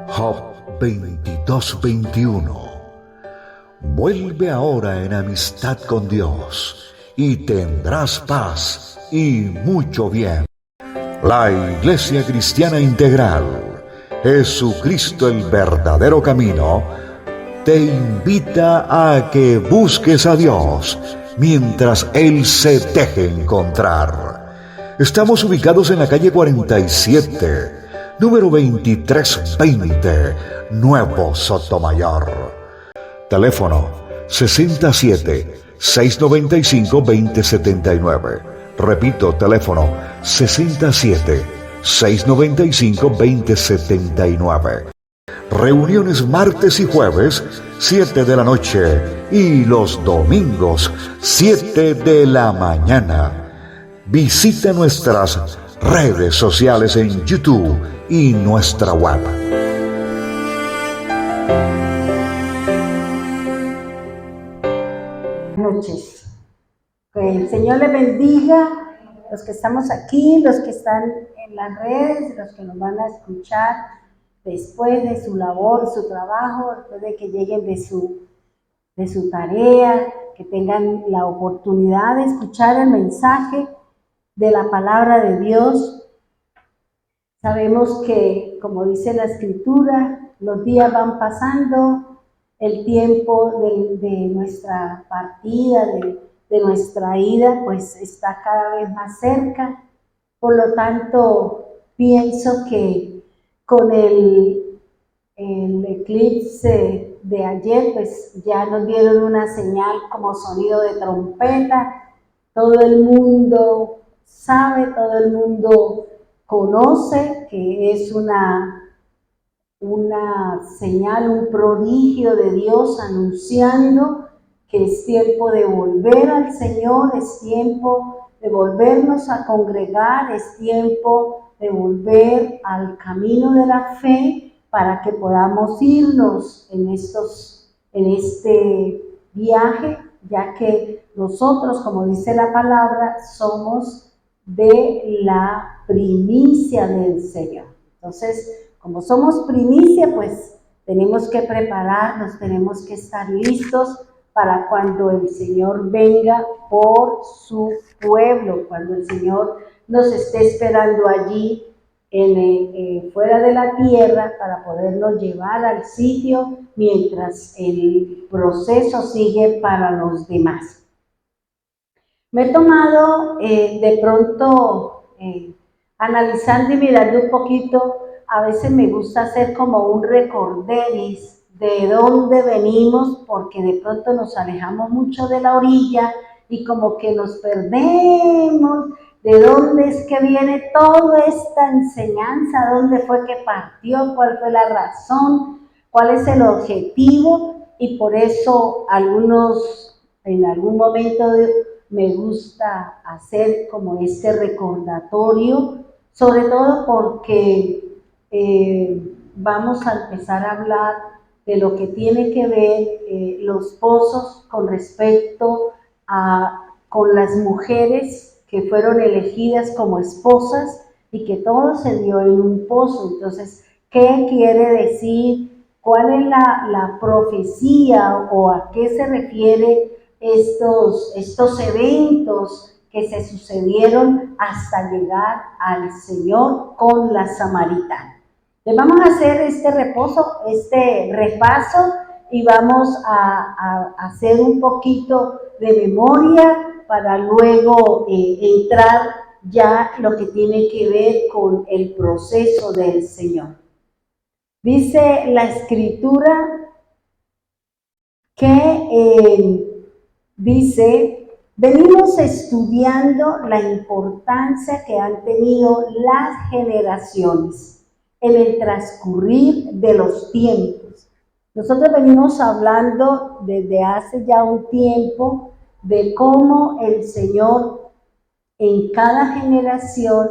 Job 22:21. Vuelve ahora en amistad con Dios y tendrás paz y mucho bien. La Iglesia Cristiana Integral, Jesucristo el verdadero camino, te invita a que busques a Dios mientras Él se deje encontrar. Estamos ubicados en la calle 47, número 2320, Nuevo Sotomayor. Teléfono 67-695-2079. Repito, teléfono 67-695-2079. Reuniones martes y jueves, 7 de la noche, y los domingos, 7 de la mañana. Visita nuestras redes sociales en YouTube y nuestra web. Buenas noches. Que el Señor les bendiga, los que estamos aquí, los que están en las redes, los que nos van a escuchar después de su labor, su trabajo, después de que lleguen de su tarea, que tengan la oportunidad de escuchar el mensaje de la palabra de Dios. Sabemos que, como dice la Escritura, los días van pasando, el tiempo de nuestra partida, de nuestra ida, pues está cada vez más cerca. Por lo tanto, pienso que con el eclipse de ayer, pues ya nos dieron una señal como sonido de trompeta. Todo el mundo sabe, todo el mundo conoce que es una señal, un prodigio de Dios anunciando que es tiempo de volver al Señor, es tiempo de volvernos a congregar, es tiempo de volver al camino de la fe para que podamos irnos en este viaje, ya que nosotros, como dice la palabra, somos de la primicia del Señor. Entonces, como somos primicia, pues tenemos que prepararnos, tenemos que estar listos para cuando el Señor venga por su pueblo, cuando el Señor nos esté esperando allí fuera de la tierra para podernos llevar al sitio mientras el proceso sigue para los demás. Me he tomado de pronto analizando y mirando un poquito. A veces me gusta hacer como un recorderis de dónde venimos, porque de pronto nos alejamos mucho de la orilla y como que nos perdemos de dónde es que viene toda esta enseñanza, dónde fue que partió, cuál fue la razón, cuál es el objetivo, y por eso en algún momento me gusta hacer como este recordatorio, sobre todo porque vamos a empezar a hablar de lo que tiene que ver los pozos con respecto con las mujeres que fueron elegidas como esposas y que todo se dio en un pozo. Entonces, ¿qué quiere decir? ¿Cuál es la profecía o a qué se refiere estos eventos que se sucedieron hasta llegar al Señor con la samaritana? Les vamos a hacer este repaso, y vamos a hacer un poquito de memoria para luego entrar ya lo que tiene que ver con el proceso del Señor. Dice la Escritura que venimos estudiando la importancia que han tenido las generaciones en el transcurrir de los tiempos. Nosotros venimos hablando desde hace ya un tiempo de cómo el Señor en cada generación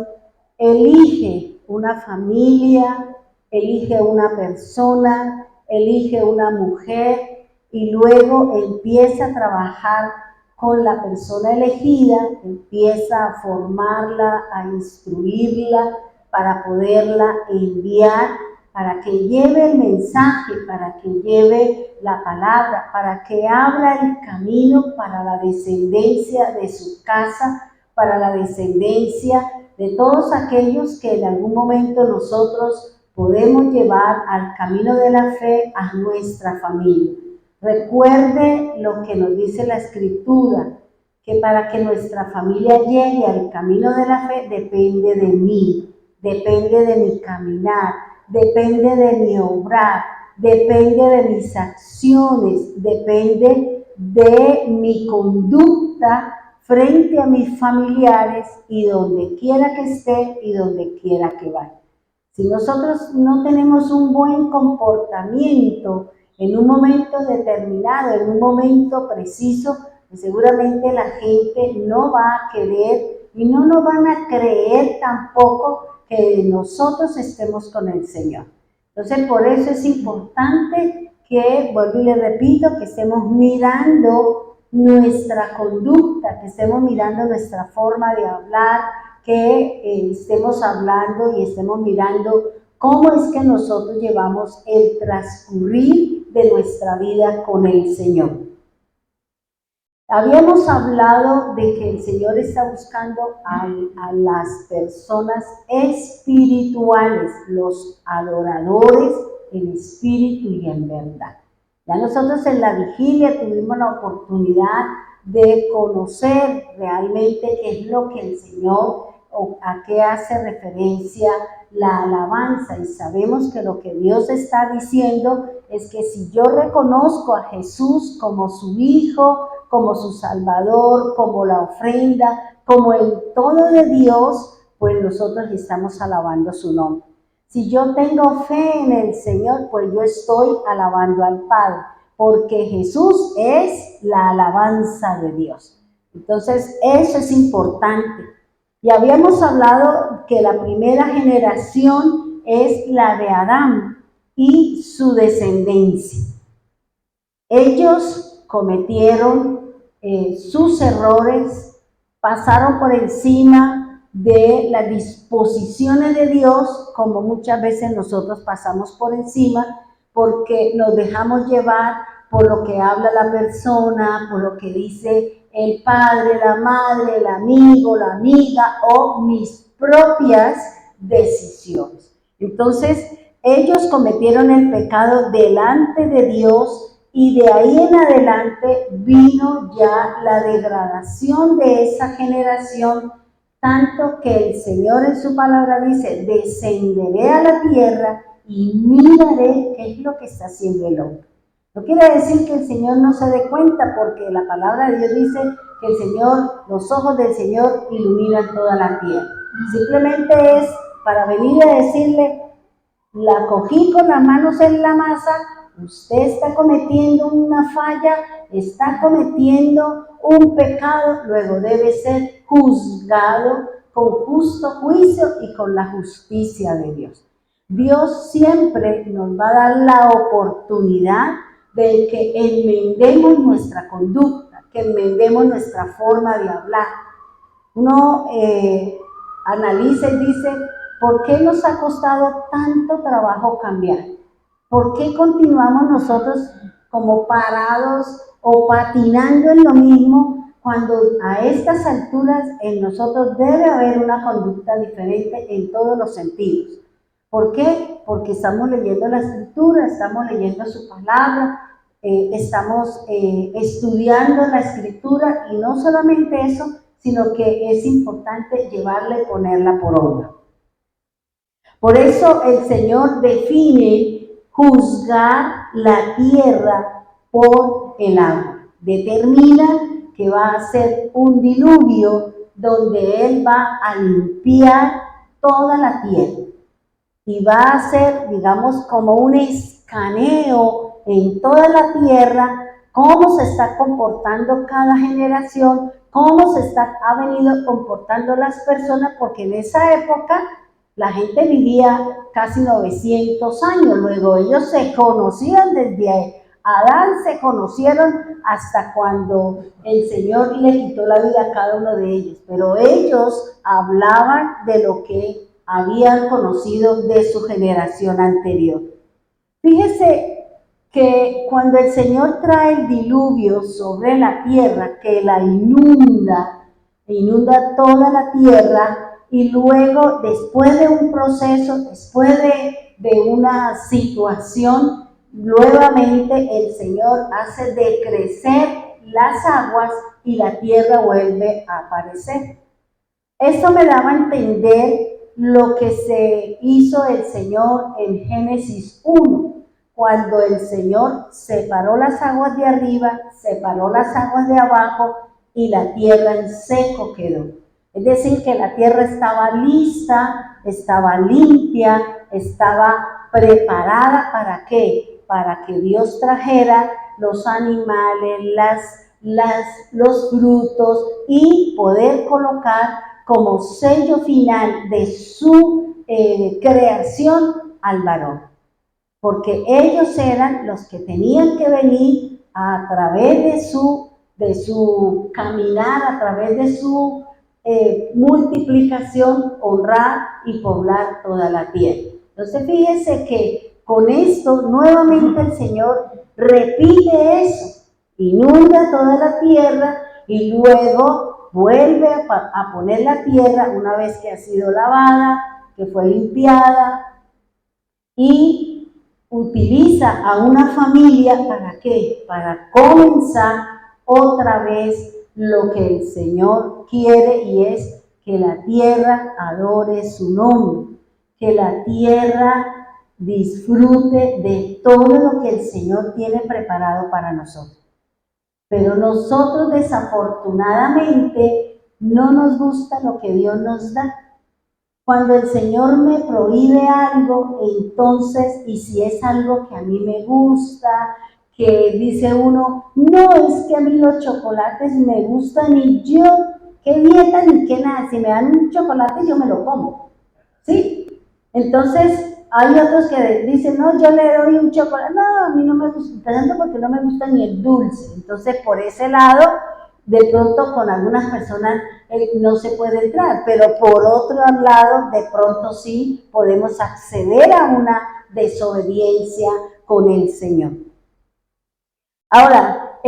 elige una familia, elige una persona, elige una mujer y luego empieza a trabajar con la persona elegida, empieza a formarla, a instruirla para poderla enviar, para que lleve el mensaje, para que lleve la palabra, para que abra el camino para la descendencia de su casa, para la descendencia de todos aquellos que en algún momento nosotros podemos llevar al camino de la fe a nuestra familia. Recuerde lo que nos dice la Escritura, que para que nuestra familia llegue al camino de la fe depende de mí, depende de mi caminar, depende de mi obrar, depende de mis acciones, depende de mi conducta frente a mis familiares y donde quiera que esté y donde quiera que vaya. Si nosotros no tenemos un buen comportamiento en un momento determinado, en un momento preciso, pues seguramente la gente no va a querer y no nos van a creer tampoco que nosotros estemos con el Señor. Entonces, por eso es importante que, vuelvo y le repito, que estemos mirando nuestra conducta, que estemos mirando nuestra forma de hablar, que estemos hablando y estemos mirando cómo es que nosotros llevamos el transcurrir de nuestra vida con el Señor. Habíamos hablado de que el Señor está buscando a las personas espirituales, los adoradores en espíritu y en verdad. Ya nosotros en la vigilia tuvimos la oportunidad de conocer realmente qué es lo que el Señor o a qué hace referencia la alabanza, y sabemos que lo que Dios está diciendo es que si yo reconozco a Jesús como su Hijo, como su Salvador, como la ofrenda, como el todo de Dios, pues nosotros estamos alabando su nombre. Si yo tengo fe en el Señor, pues yo estoy alabando al Padre, porque Jesús es la alabanza de Dios. Entonces, eso es importante. Y habíamos hablado que la primera generación es la de Adán y su descendencia. Ellos cometieron sus errores, pasaron por encima de las disposiciones de Dios, como muchas veces nosotros pasamos por encima, porque nos dejamos llevar por lo que habla la persona, por lo que dice el padre, la madre, el amigo, la amiga o mis propias decisiones. Entonces, ellos cometieron el pecado delante de Dios y de ahí en adelante vino ya la degradación de esa generación, tanto que el Señor en su palabra dice, descenderé a la tierra y miraré qué es lo que está haciendo el hombre. No quiere decir que el Señor no se dé cuenta, porque la palabra de Dios dice que el Señor, los ojos del Señor iluminan toda la tierra. Simplemente es para venir a decirle, la cogí con las manos en la masa, usted está cometiendo una falla, está cometiendo un pecado, luego debe ser juzgado con justo juicio y con la justicia de Dios. Dios siempre nos va a dar la oportunidad de que enmendemos nuestra conducta, que enmendemos nuestra forma de hablar. Uno analiza y dice, ¿por qué nos ha costado tanto trabajo cambiar? ¿Por qué continuamos nosotros como parados o patinando en lo mismo cuando a estas alturas en nosotros debe haber una conducta diferente en todos los sentidos? ¿Por qué? Porque estamos leyendo la Escritura, estamos leyendo su palabra, estamos estudiando la Escritura, y no solamente eso, sino que es importante llevarla y ponerla por obra. Por eso el Señor define juzgar la tierra por el agua. Determina que va a ser un diluvio donde Él va a limpiar toda la tierra. Y va a ser, digamos, como un escaneo en toda la tierra, cómo se está comportando cada generación, cómo ha venido comportando las personas, porque en esa época La gente vivía casi 900 años, luego ellos se conocían desde Adán, se conocieron hasta cuando el Señor le quitó la vida a cada uno de ellos, pero ellos hablaban de lo que habían conocido de su generación anterior. Fíjese que cuando el Señor trae el diluvio sobre la tierra, que la inunda toda la tierra, y luego después de un proceso, después de una situación, nuevamente el Señor hace decrecer las aguas y la tierra vuelve a aparecer. Esto me daba a entender lo que se hizo el Señor en Génesis 1, cuando el Señor separó las aguas de arriba, separó las aguas de abajo y la tierra en seco quedó. Es decir, que la tierra estaba lista, estaba limpia, estaba preparada ¿para qué? Para que Dios trajera los animales, los frutos y poder colocar como sello final de su creación al varón. Porque ellos eran los que tenían que venir a través de su caminar, a través de su multiplicación, honrar y poblar toda la tierra. Entonces fíjense que con esto nuevamente el Señor repite eso, inunda toda la tierra y luego vuelve a poner la tierra una vez que ha sido lavada, que fue limpiada, y utiliza a una familia ¿para qué? Para comenzar otra vez lo que el Señor quiere, y es que la tierra adore su nombre, que la tierra disfrute de todo lo que el Señor tiene preparado para nosotros. Pero nosotros desafortunadamente no nos gusta lo que Dios nos da. Cuando el Señor me prohíbe algo, entonces, y si es algo que a mí me gusta, que dice uno, no, es que a mí los chocolates me gustan y yo, qué dieta ni qué nada, si me dan un chocolate yo me lo como, ¿sí? Entonces, hay otros que dicen, no, yo le doy un chocolate, no, a mí no me gusta, empezando porque no me gusta ni el dulce. Entonces, por ese lado, de pronto con algunas personas no se puede entrar, pero por otro lado, de pronto sí podemos acceder a una desobediencia con el Señor. Ahora,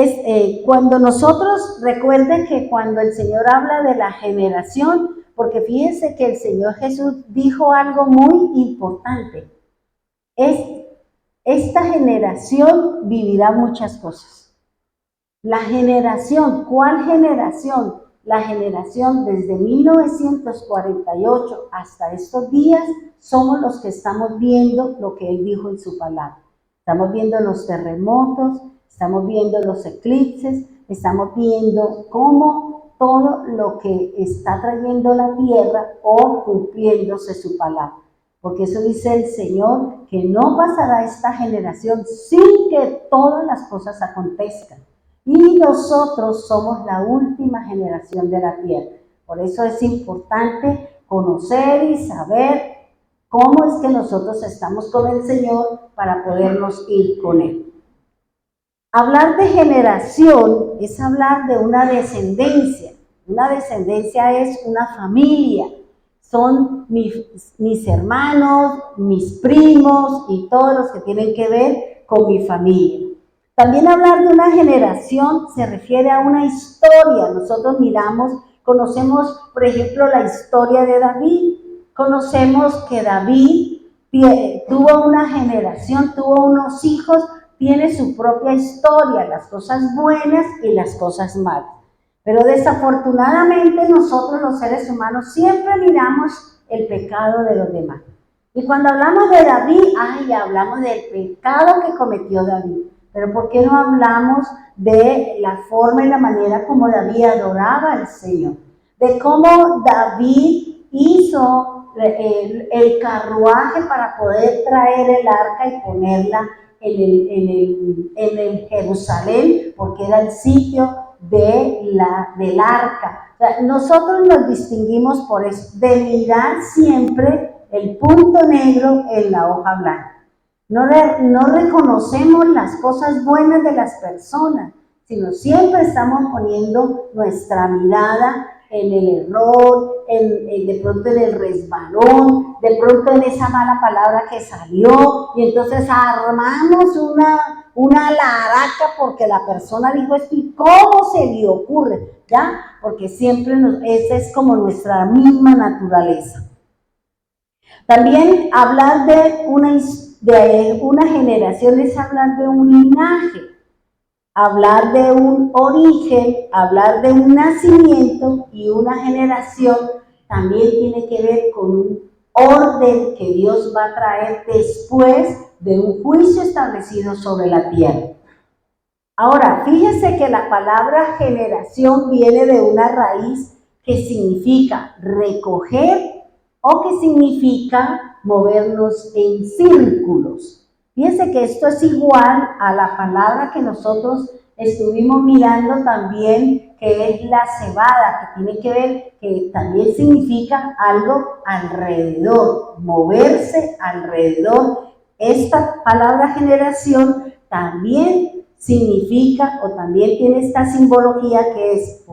cuando nosotros, recuerden que cuando el Señor habla de la generación, porque fíjense que el Señor Jesús dijo algo muy importante, esta generación vivirá muchas cosas. La generación, ¿cuál generación? La generación desde 1948 hasta estos días, somos los que estamos viendo lo que Él dijo en su palabra. Estamos viendo los terremotos, estamos viendo los eclipses, estamos viendo cómo todo lo que está trayendo la tierra o cumpliéndose su palabra. Porque eso dice el Señor, que no pasará esta generación sin que todas las cosas acontezcan. Y nosotros somos la última generación de la tierra. Por eso es importante conocer y saber cómo es que nosotros estamos con el Señor para podernos ir con Él. Hablar de generación es hablar de una descendencia. Una descendencia es una familia. Son mis hermanos, mis primos y todos los que tienen que ver con mi familia. También hablar de una generación se refiere a una historia. Nosotros conocemos, por ejemplo, la historia de David. Conocemos que David tuvo una generación, tuvo unos hijos, tiene su propia historia, las cosas buenas y las cosas malas. Pero desafortunadamente nosotros los seres humanos siempre miramos el pecado de los demás. Y cuando hablamos de David, hablamos del pecado que cometió David. Pero ¿por qué no hablamos de la forma y la manera como David adoraba al Señor? De cómo David hizo el carruaje para poder traer el arca y ponerla en el Jerusalén, porque era el sitio del arca. O sea, nosotros nos distinguimos por eso, de mirar siempre el punto negro en la hoja blanca. No reconocemos las cosas buenas de las personas, sino siempre estamos poniendo nuestra mirada en el error, de pronto en el resbalón, de pronto en esa mala palabra que salió, y entonces armamos una laraca porque la persona dijo esto y cómo se le ocurre, ¿ya? Porque siempre esa es como nuestra misma naturaleza. También hablar de una generación es hablar de un linaje. Hablar de un origen, hablar de un nacimiento y una generación también tiene que ver con un orden que Dios va a traer después de un juicio establecido sobre la tierra. Ahora, fíjese que la palabra generación viene de una raíz que significa recoger o que significa movernos en círculos. Fíjense que esto es igual a la palabra que nosotros estuvimos mirando también, que es la cebada, que tiene que ver, que también significa algo alrededor, moverse alrededor. Esta palabra generación también significa o también tiene esta simbología que es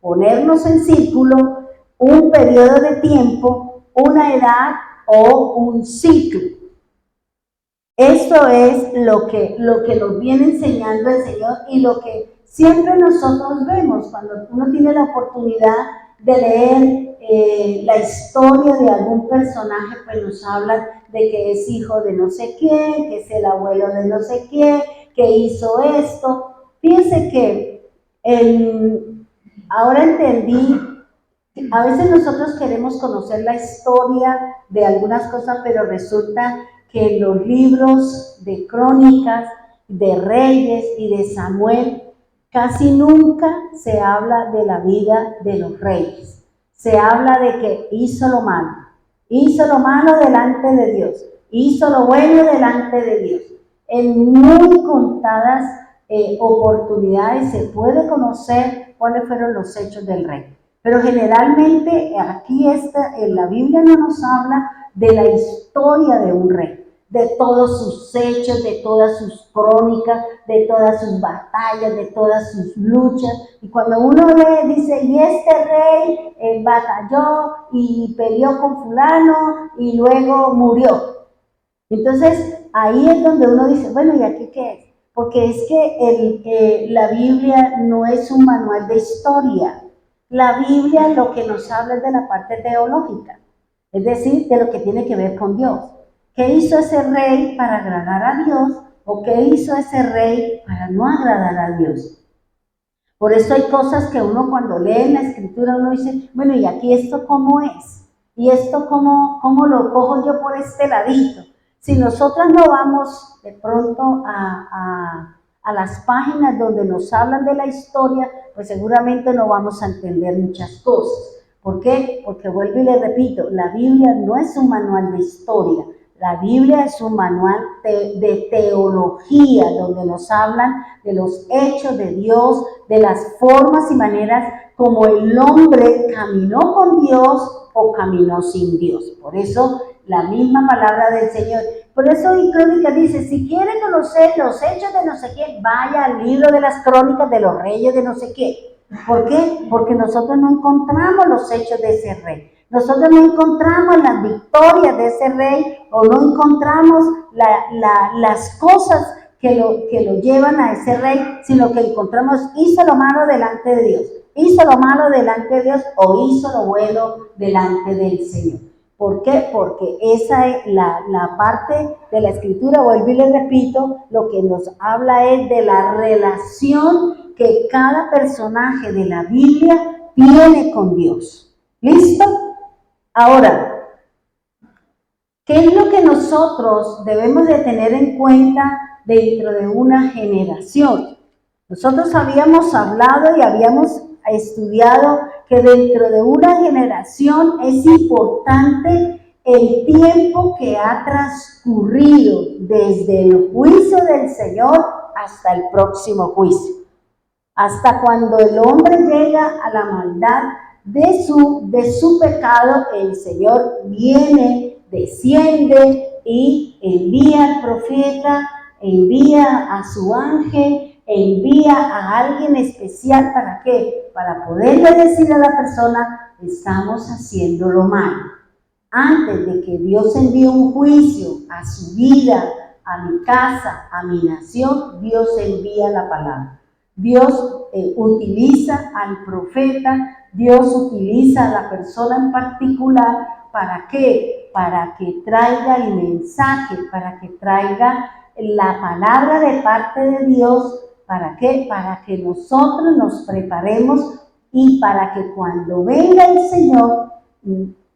ponernos en círculo, un periodo de tiempo, una edad o un ciclo. Esto es lo que nos viene enseñando el Señor y lo que siempre nosotros vemos cuando uno tiene la oportunidad de leer la historia de algún personaje, pues nos hablan de que es hijo de no sé quién, que es el abuelo de no sé quién, que hizo esto. Fíjense que ahora entendí, a veces nosotros queremos conocer la historia de algunas cosas, pero resulta que en los libros de crónicas, de Reyes y de Samuel, casi nunca se habla de la vida de los reyes. Se habla de que hizo lo malo delante de Dios, hizo lo bueno delante de Dios. En muy contadas oportunidades se puede conocer cuáles fueron los hechos del rey. Pero generalmente aquí en la Biblia no nos habla de la historia de un rey, de todos sus hechos, de todas sus crónicas, de todas sus batallas, de todas sus luchas. Y cuando uno lee, dice, y este rey batalló y peleó con fulano y luego murió. Entonces ahí es donde uno dice, bueno, ¿y aquí qué es? Porque es que la Biblia no es un manual de historia. La Biblia lo que nos habla es de la parte teológica, es decir, de lo que tiene que ver con Dios. ¿Qué hizo ese rey para agradar a Dios? ¿O qué hizo ese rey para no agradar a Dios? Por eso hay cosas que uno cuando lee en la Escritura uno dice, bueno, ¿y aquí esto cómo es? ¿Y esto cómo lo cojo yo por este ladito? Si nosotros no vamos de pronto a las páginas donde nos hablan de la historia, pues seguramente no vamos a entender muchas cosas. ¿Por qué? Porque vuelvo y le repito, la Biblia no es un manual de historia. La Biblia es un manual de teología, donde nos hablan de los hechos de Dios, de las formas y maneras como el hombre caminó con Dios o caminó sin Dios. Por eso la misma palabra del Señor. Por eso en Crónicas dice, si quieren conocer los hechos de no sé quién, vaya al libro de las crónicas de los reyes de no sé qué. ¿Por qué? Porque nosotros no encontramos los hechos de ese rey. Nosotros no encontramos las victorias de ese rey o no encontramos las cosas que lo llevan a ese rey, sino que encontramos hizo lo malo delante de Dios, hizo lo malo delante de Dios o hizo lo bueno delante del Señor. ¿Por qué? Porque esa es la parte de la Escritura, vuelvo y les repito, lo que nos habla es de la relación que cada personaje de la Biblia tiene con Dios. ¿Listo? Ahora, ¿qué es lo que nosotros debemos de tener en cuenta dentro de una generación? Nosotros habíamos hablado y habíamos estudiado que dentro de una generación es importante el tiempo que ha transcurrido desde el juicio del Señor hasta el próximo juicio. Hasta cuando el hombre llega a la maldad de su pecado, el Señor viene, desciende y envía al profeta, envía a su ángel, envía a alguien especial. ¿Para qué? Para poderle decir a la persona, estamos haciéndolo mal. Antes de que Dios envíe un juicio a su vida, a mi casa, a mi nación, Dios envía la palabra. Dios utiliza al profeta, Dios utiliza a la persona en particular. ¿Para qué? Para que traiga el mensaje, para que traiga la palabra de parte de Dios. ¿Para qué? Para que nosotros nos preparemos y para que cuando venga el Señor,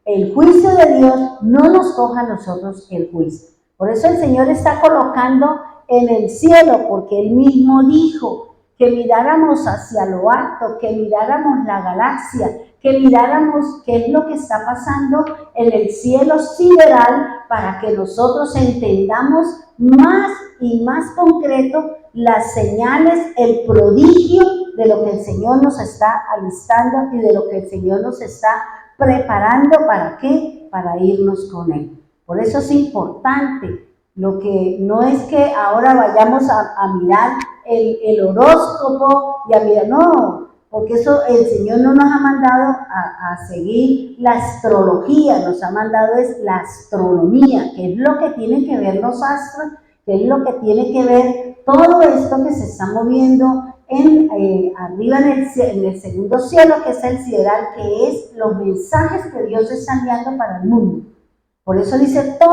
el juicio de Dios no nos coja a nosotros el juicio. Por eso el Señor está colocando en el cielo, porque Él mismo dijo que miráramos hacia lo alto, que miráramos la galaxia, que miráramos qué es lo que está pasando en el cielo sideral, para que nosotros entendamos más y más concreto las señales, el prodigio de lo que el Señor nos está alistando y de lo que el Señor nos está preparando. ¿Para qué? Para irnos con Él. Por eso es importante. Lo que no es que ahora vayamos a mirar el horóscopo y a mirar, no, porque eso el Señor no nos ha mandado a seguir la astrología, nos ha mandado es la astronomía, que es lo que tienen que ver los astros, que es lo que tiene que ver todo esto que se está moviendo arriba en el segundo cielo, que es el sideral, que es los mensajes que Dios está enviando para el mundo. Por eso dice, todo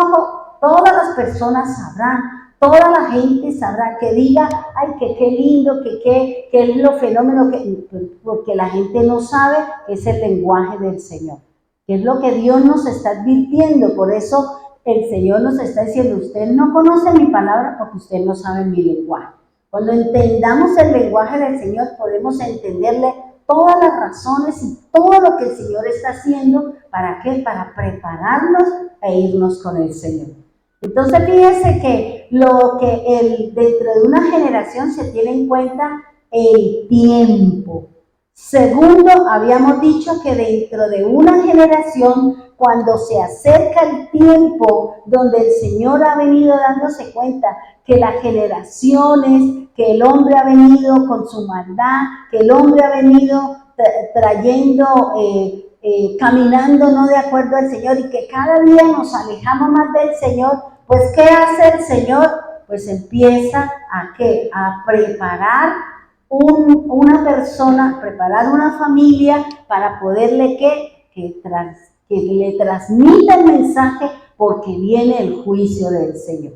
ojo, todas las personas sabrán, toda la gente sabrá, que diga, ay, que qué lindo, que qué es lo fenómeno, porque la gente no sabe, es el lenguaje del Señor, que es lo que Dios nos está advirtiendo. Por eso el Señor nos está diciendo, usted no conoce mi palabra porque usted no sabe mi lenguaje. Cuando entendamos el lenguaje del Señor, podemos entenderle todas las razones y todo lo que el Señor está haciendo. ¿Para qué? Para prepararnos e irnos con el Señor. Entonces fíjense que dentro de una generación se tiene en cuenta el tiempo. Segundo, habíamos dicho que dentro de una generación, cuando se acerca el tiempo donde el Señor ha venido dándose cuenta que las generaciones, que el hombre ha venido con su maldad, que el hombre ha venido trayendo, caminando no de acuerdo al Señor, y que cada día nos alejamos más del Señor, pues ¿qué hace el Señor? Pues empieza a ¿qué? A preparar una persona, preparar una familia para poderle que le transmita el mensaje, porque viene el juicio del Señor.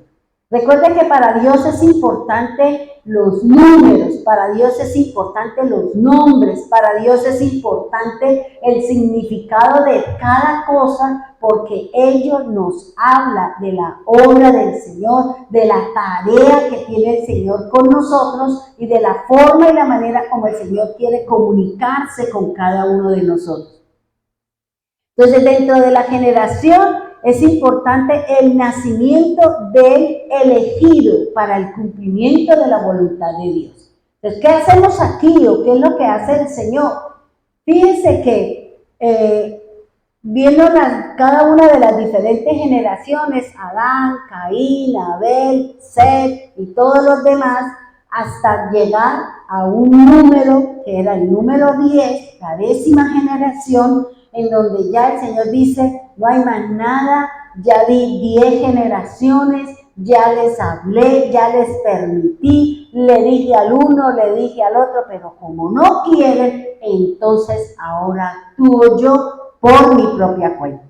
Recuerden que para Dios es importante los números, para Dios es importante los nombres, para Dios es importante el significado de cada cosa, porque ello nos habla de la obra del Señor, de la tarea que tiene el Señor con nosotros y de la forma y la manera como el Señor quiere comunicarse con cada uno de nosotros. Entonces, dentro de la generación es importante el nacimiento del elegido para el cumplimiento de la voluntad de Dios. Entonces, ¿qué hacemos aquí o qué es lo que hace el Señor? Fíjense que viendo cada una de las diferentes generaciones, Adán, Caín, Abel, Set y todos los demás, hasta llegar a un número que era el número 10, la 10ª generación, en donde ya el Señor dice, no hay más nada, ya di 10 generaciones, ya les hablé, ya les permití, le dije al uno, le dije al otro, pero como no quieren, entonces ahora actúo yo por mi propia cuenta.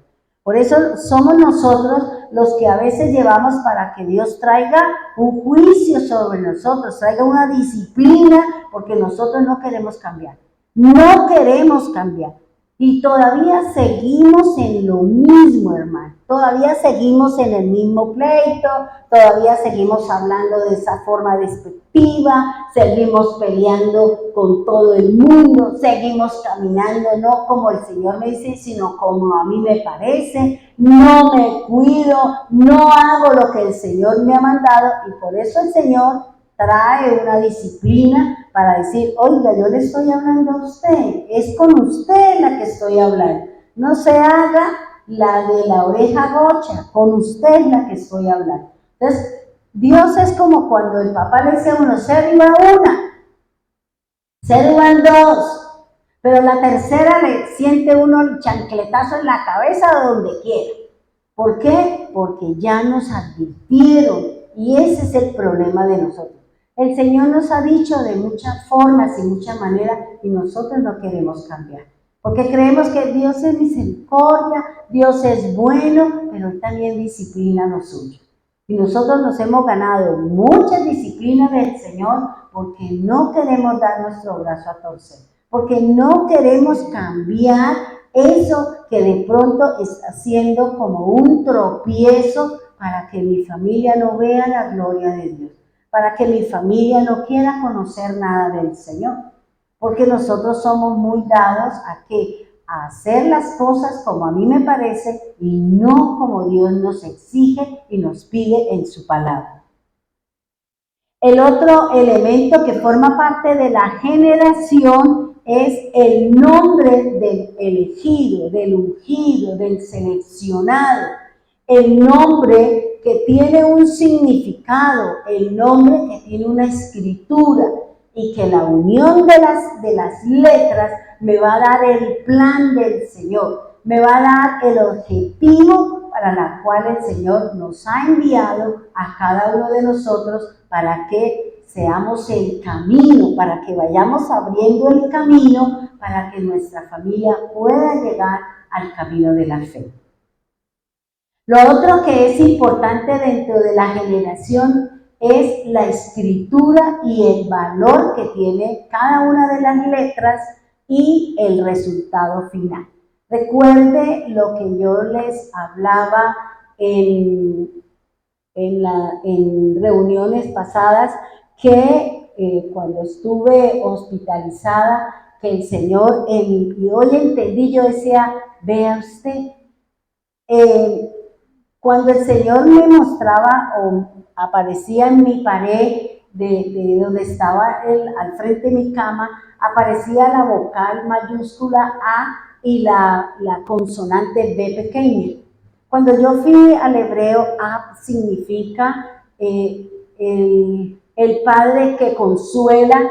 Por eso somos nosotros los que a veces llevamos para que Dios traiga un juicio sobre nosotros, traiga una disciplina, porque nosotros no queremos cambiar. No queremos cambiar. Y todavía seguimos en lo mismo, hermano. Todavía seguimos en el mismo pleito, todavía seguimos hablando de esa forma despectiva, seguimos peleando con todo el mundo, seguimos caminando no como el Señor me dice, sino como a mí me parece. No me cuido, no hago lo que el Señor me ha mandado, y por eso el Señor trae una disciplina para decir, oiga, yo le estoy hablando a usted, es con usted la que estoy hablando. No se haga la de la oreja gocha, con usted es la que estoy hablando. Entonces, Dios es como cuando el papá le dice a uno, se iba una, se iban dos, pero la tercera le siente uno el chancletazo en la cabeza o donde quiera. ¿Por qué? Porque ya nos advirtieron y ese es el problema de nosotros. El Señor nos ha dicho de muchas formas y muchas maneras y nosotros no queremos cambiar. Porque creemos que Dios es misericordia, Dios es bueno, pero Él también disciplina lo suyo. Y nosotros nos hemos ganado muchas disciplinas del Señor porque no queremos dar nuestro brazo a torcer, porque no queremos cambiar eso que de pronto está siendo como un tropiezo para que mi familia no vea la gloria de Dios, para que mi familia no quiera conocer nada del Señor. Porque nosotros somos muy dados a ¿qué? A hacer las cosas como a mí me parece y no como Dios nos exige y nos pide en su palabra. El otro elemento que forma parte de la generación es el nombre del elegido, del ungido, del seleccionado. El nombre que tiene un significado, el nombre que tiene una escritura y que la unión de las letras me va a dar el plan del Señor, me va a dar el objetivo para la cual el Señor nos ha enviado a cada uno de nosotros para que seamos el camino, para que vayamos abriendo el camino para que nuestra familia pueda llegar al camino de la fe. Lo otro que es importante dentro de la generación es la escritura y el valor que tiene cada una de las letras y el resultado final. Recuerde lo que yo les hablaba en reuniones pasadas, que cuando estuve hospitalizada, que el Señor, y hoy entendí, yo decía, vea usted, cuando el Señor me mostraba o aparecía en mi pared de donde estaba al frente de mi cama, aparecía la vocal mayúscula A y la consonante B pequeña. Cuando yo fui al hebreo, A significa el Padre que consuela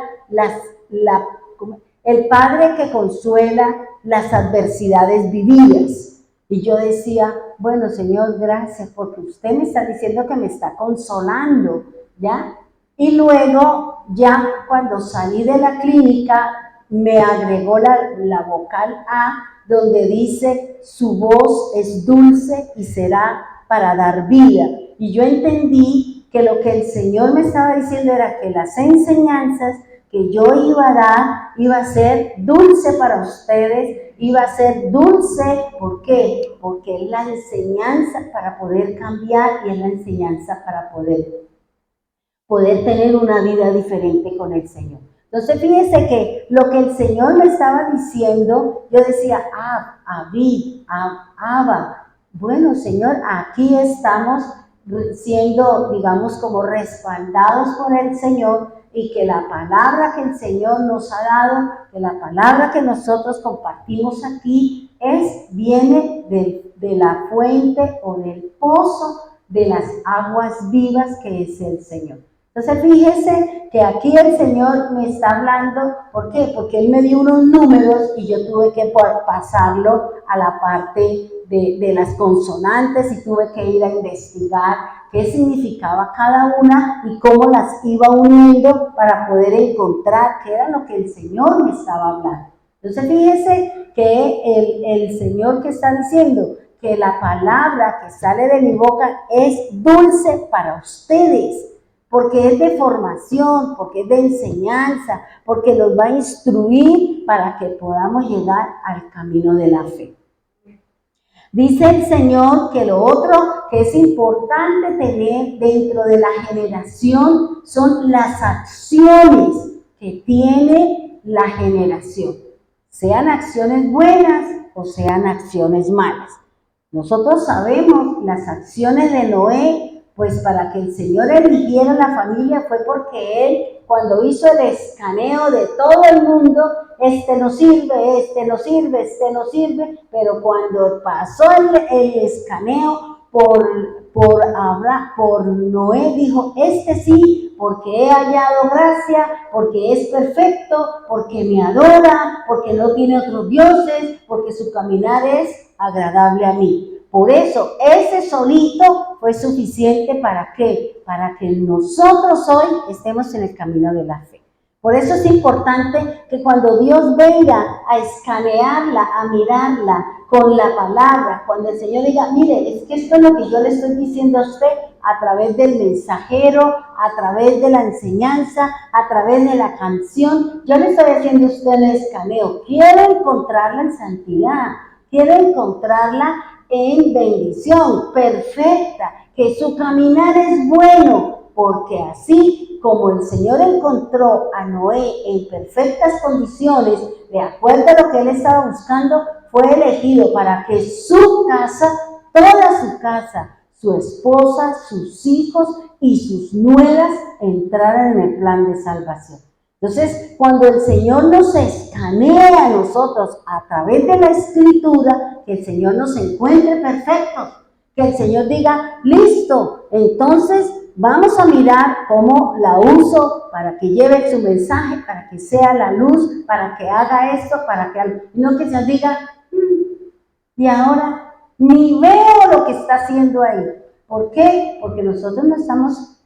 el Padre que consuela las adversidades vividas. Y yo decía, bueno, Señor, gracias, porque usted me está diciendo que me está consolando, ¿ya? Y luego, ya cuando salí de la clínica, me agregó la vocal A, donde dice, su voz es dulce y será para dar vida. Y yo entendí que lo que el Señor me estaba diciendo era que las enseñanzas que yo iba a dar iba a ser dulce para ustedes, iba a ser dulce, ¿por qué? Porque es la enseñanza para poder cambiar y es la enseñanza para poder tener una vida diferente con el Señor. Entonces fíjense que lo que el Señor me estaba diciendo, yo decía, Abba, bueno Señor, aquí estamos siendo, digamos, como respaldados por el Señor, y que la palabra que el Señor nos ha dado, que la palabra que nosotros compartimos aquí, viene de la fuente o del pozo de las aguas vivas que es el Señor. Entonces fíjese que aquí el Señor me está hablando, ¿por qué? Porque Él me dio unos números y yo tuve que pasarlo a la parte de las consonantes y tuve que ir a investigar qué significaba cada una y cómo las iba uniendo para poder encontrar qué era lo que el Señor me estaba hablando. Entonces fíjese que el Señor que está diciendo que la palabra que sale de mi boca es dulce para ustedes, porque es de formación, porque es de enseñanza, porque los va a instruir para que podamos llegar al camino de la fe. Dice el Señor que lo otro que es importante tener dentro de la generación son las acciones que tiene la generación, sean acciones buenas o sean acciones malas. Nosotros sabemos las acciones de Noé Pues para que el Señor eligiera la familia fue porque Él, cuando hizo el escaneo de todo el mundo, este no sirve, este no sirve, este no sirve, pero cuando pasó el escaneo por Noé, dijo, este sí, porque he hallado gracia, porque es perfecto, porque me adora, porque no tiene otros dioses, porque su caminar es agradable a mí. Por eso, ese solito fue suficiente ¿para qué? Para que nosotros hoy estemos en el camino de la fe. Por eso es importante que cuando Dios venga a escanearla, a mirarla con la palabra, cuando el Señor diga, mire, es que esto es lo que yo le estoy diciendo a usted a través del mensajero, a través de la enseñanza, a través de la canción, yo le estoy haciendo a usted el escaneo. Quiero encontrarla en santidad, quiero encontrarla en bendición perfecta, que su caminar es bueno, porque así como el Señor encontró a Noé en perfectas condiciones, de acuerdo a lo que él estaba buscando, fue elegido para que su casa, toda su casa, su esposa, sus hijos y sus nueras entraran en el plan de salvación. Entonces, cuando el Señor nos escanea a nosotros a través de la Escritura, que el Señor nos encuentre perfectos, que el Señor diga, listo, entonces vamos a mirar cómo la uso para que lleve su mensaje, para que sea la luz, para que haga esto, para que no que el Señor diga, y ahora ni veo lo que está haciendo ahí. ¿Por qué? Porque nosotros no estamos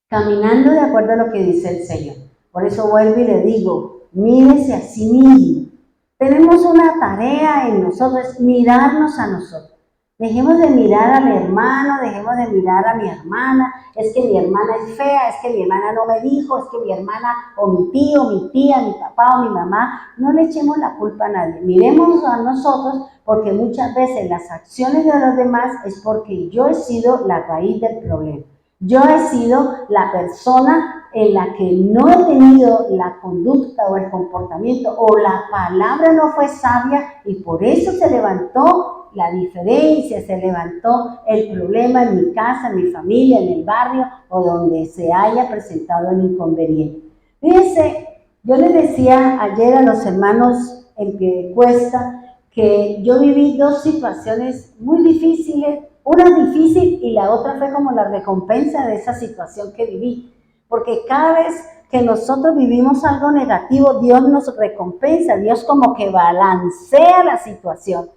caminando de acuerdo a lo que dice el Señor. Por eso vuelvo y le digo, mírese a sí mismo. Tenemos una tarea en nosotros, mirarnos a nosotros. Dejemos de mirar al hermano, dejemos de mirar a mi hermana, es que mi hermana es fea, es que mi hermana no me dijo, es que mi hermana o mi tío, mi tía, mi papá o mi mamá, no le echemos la culpa a nadie. Miremos a nosotros porque muchas veces las acciones de los demás es porque yo he sido la raíz del problema. Yo he sido la persona en la que no he tenido la conducta o el comportamiento o la palabra no fue sabia y por eso se levantó la diferencia, se levantó el problema en mi casa, en mi familia, en el barrio o donde se haya presentado el inconveniente. Fíjense, yo les decía ayer a los hermanos en Piedecuesta que yo viví dos situaciones muy difíciles, una difícil y la otra fue como la recompensa de esa situación que viví, porque cada vez que nosotros vivimos algo negativo, Dios nos recompensa, Dios como que balancea la situación.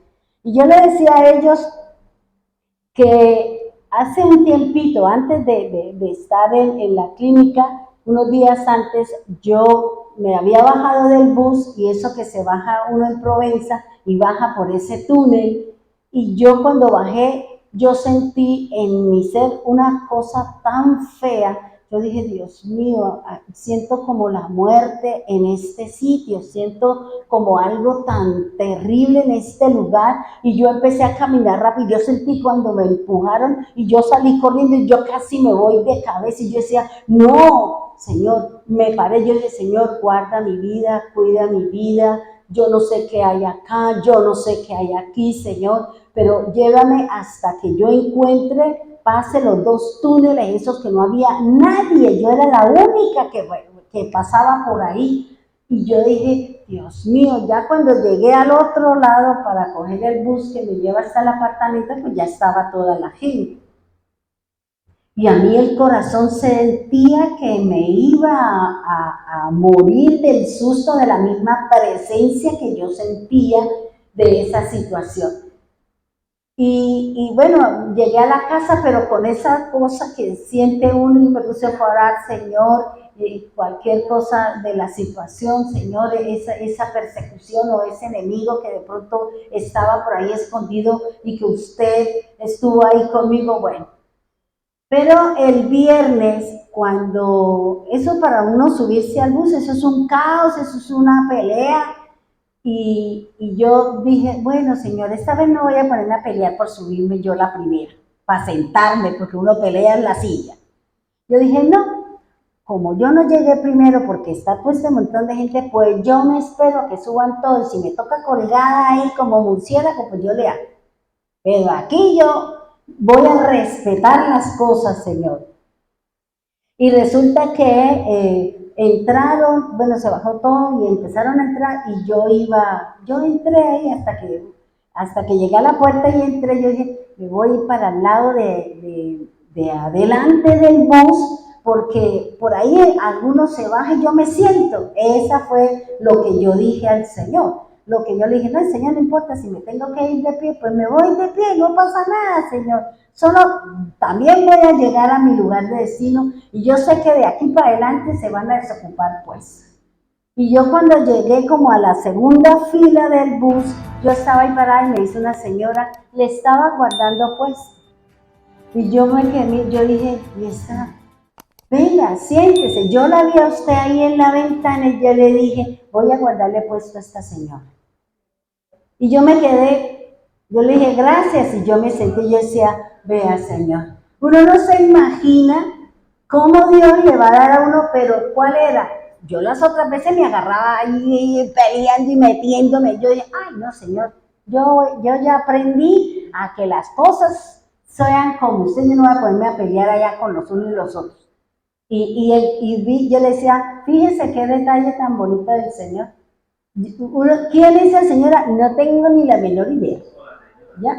Y yo le decía a ellos que hace un tiempito, antes de estar en la clínica, unos días antes, yo me había bajado del bus y eso que se baja uno en Provenza y baja por ese túnel. Y yo cuando bajé, yo sentí en mi ser una cosa tan fea. Yo dije, Dios mío, siento como la muerte en este sitio, siento como algo tan terrible en este lugar y yo empecé a caminar rápido, yo sentí cuando me empujaron y yo salí corriendo y yo casi me voy de cabeza y yo decía, no, Señor, me paré, yo dije, Señor, guarda mi vida, cuida mi vida, yo no sé qué hay acá, yo no sé qué hay aquí, Señor, pero llévame hasta que yo encuentre, pase los dos túneles, esos que no había nadie, yo era la única que pasaba por ahí. Y yo dije, Dios mío, ya cuando llegué al otro lado para coger el bus que me lleva hasta el apartamento, pues ya estaba toda la gente. Y a mí el corazón sentía que me iba a morir del susto de la misma presencia que yo sentía de esa situación. Y bueno, llegué a la casa, pero con esa cosa que siente uno y me puse a orar, Señor, cualquier cosa de la situación, Señor, esa persecución o ese enemigo que de pronto estaba por ahí escondido y que usted estuvo ahí conmigo, bueno. Pero el viernes, cuando eso para uno subirse al bus, eso es un caos, eso es una pelea. Y yo dije, bueno, Señor, esta vez no voy a ponerme a pelear por subirme yo la primera, para sentarme, porque uno pelea en la silla. Yo dije, no, como yo no llegué primero porque está puesto un montón de gente, pues yo me espero a que suban todos. Si me toca colgada ahí como murciélago, pues yo le hago. Pero aquí yo voy a respetar las cosas, Señor. Y resulta que entraron, bueno, se bajó todo y empezaron a entrar y yo entré ahí hasta que llegué a la puerta y entré, yo dije, me voy para el lado de adelante del bus, porque por ahí algunos se bajan y yo me siento. Esa fue lo que yo dije al Señor. Lo que yo le dije, no, Señor, no importa, si me tengo que ir de pie, pues me voy de pie, no pasa nada, Señor. Solo también voy a llegar a mi lugar de destino y yo sé que de aquí para adelante se van a desocupar pues. Y yo cuando llegué como a la segunda fila del bus, yo estaba ahí parada y me dice una señora, le estaba guardando pues. Y yo me quedé, yo dije, ¿y esta? Venga, siéntese. Yo la vi a usted ahí en la ventana y yo le dije, voy a guardarle puesto a esta señora. Y yo me quedé, yo le dije gracias y yo me senté y yo decía, vea Señor, uno no se imagina cómo Dios le va a dar a uno, pero ¿cuál era? Yo las otras veces me agarraba ahí peleando y metiéndome, yo dije, ay no Señor, yo ya aprendí a que las cosas sean como usted, yo no voy a ponerme a pelear allá con los unos y los otros. Yo le decía, fíjese qué detalle tan bonito del Señor. ¿Quién es el Señor? No tengo ni la menor idea. ¿Ya?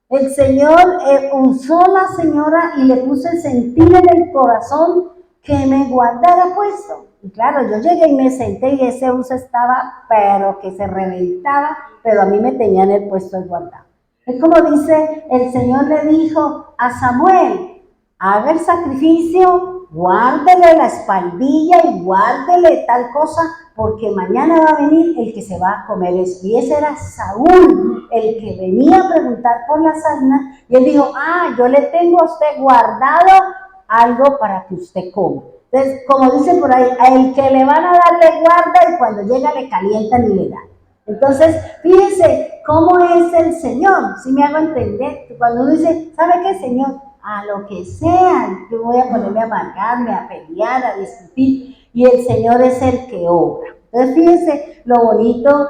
El Señor usó a la señora y le puso el sentir en el corazón que me guardara puesto. Y claro, yo llegué y me senté y ese uso estaba, pero que se reventaba, pero a mí me tenían el puesto guardado. Es como dice, el Señor le dijo a Samuel, haga el sacrificio, guárdele la espaldilla y guárdele tal cosa, porque mañana va a venir el que se va a comer eso. Y ese era Saúl, el que venía a preguntar por las almas, y él dijo, yo le tengo a usted guardado algo para que usted coma. Entonces, como dice por ahí, a el que le van a dar le guarda y cuando llega le calientan y le dan. Entonces, fíjense cómo es el Señor, si me hago entender. Cuando uno dice, ¿sabe qué, Señor? A lo que sea, yo voy a ponerme a amargarme, a pelear, a discutir, y el Señor es el que obra. Entonces, fíjense lo bonito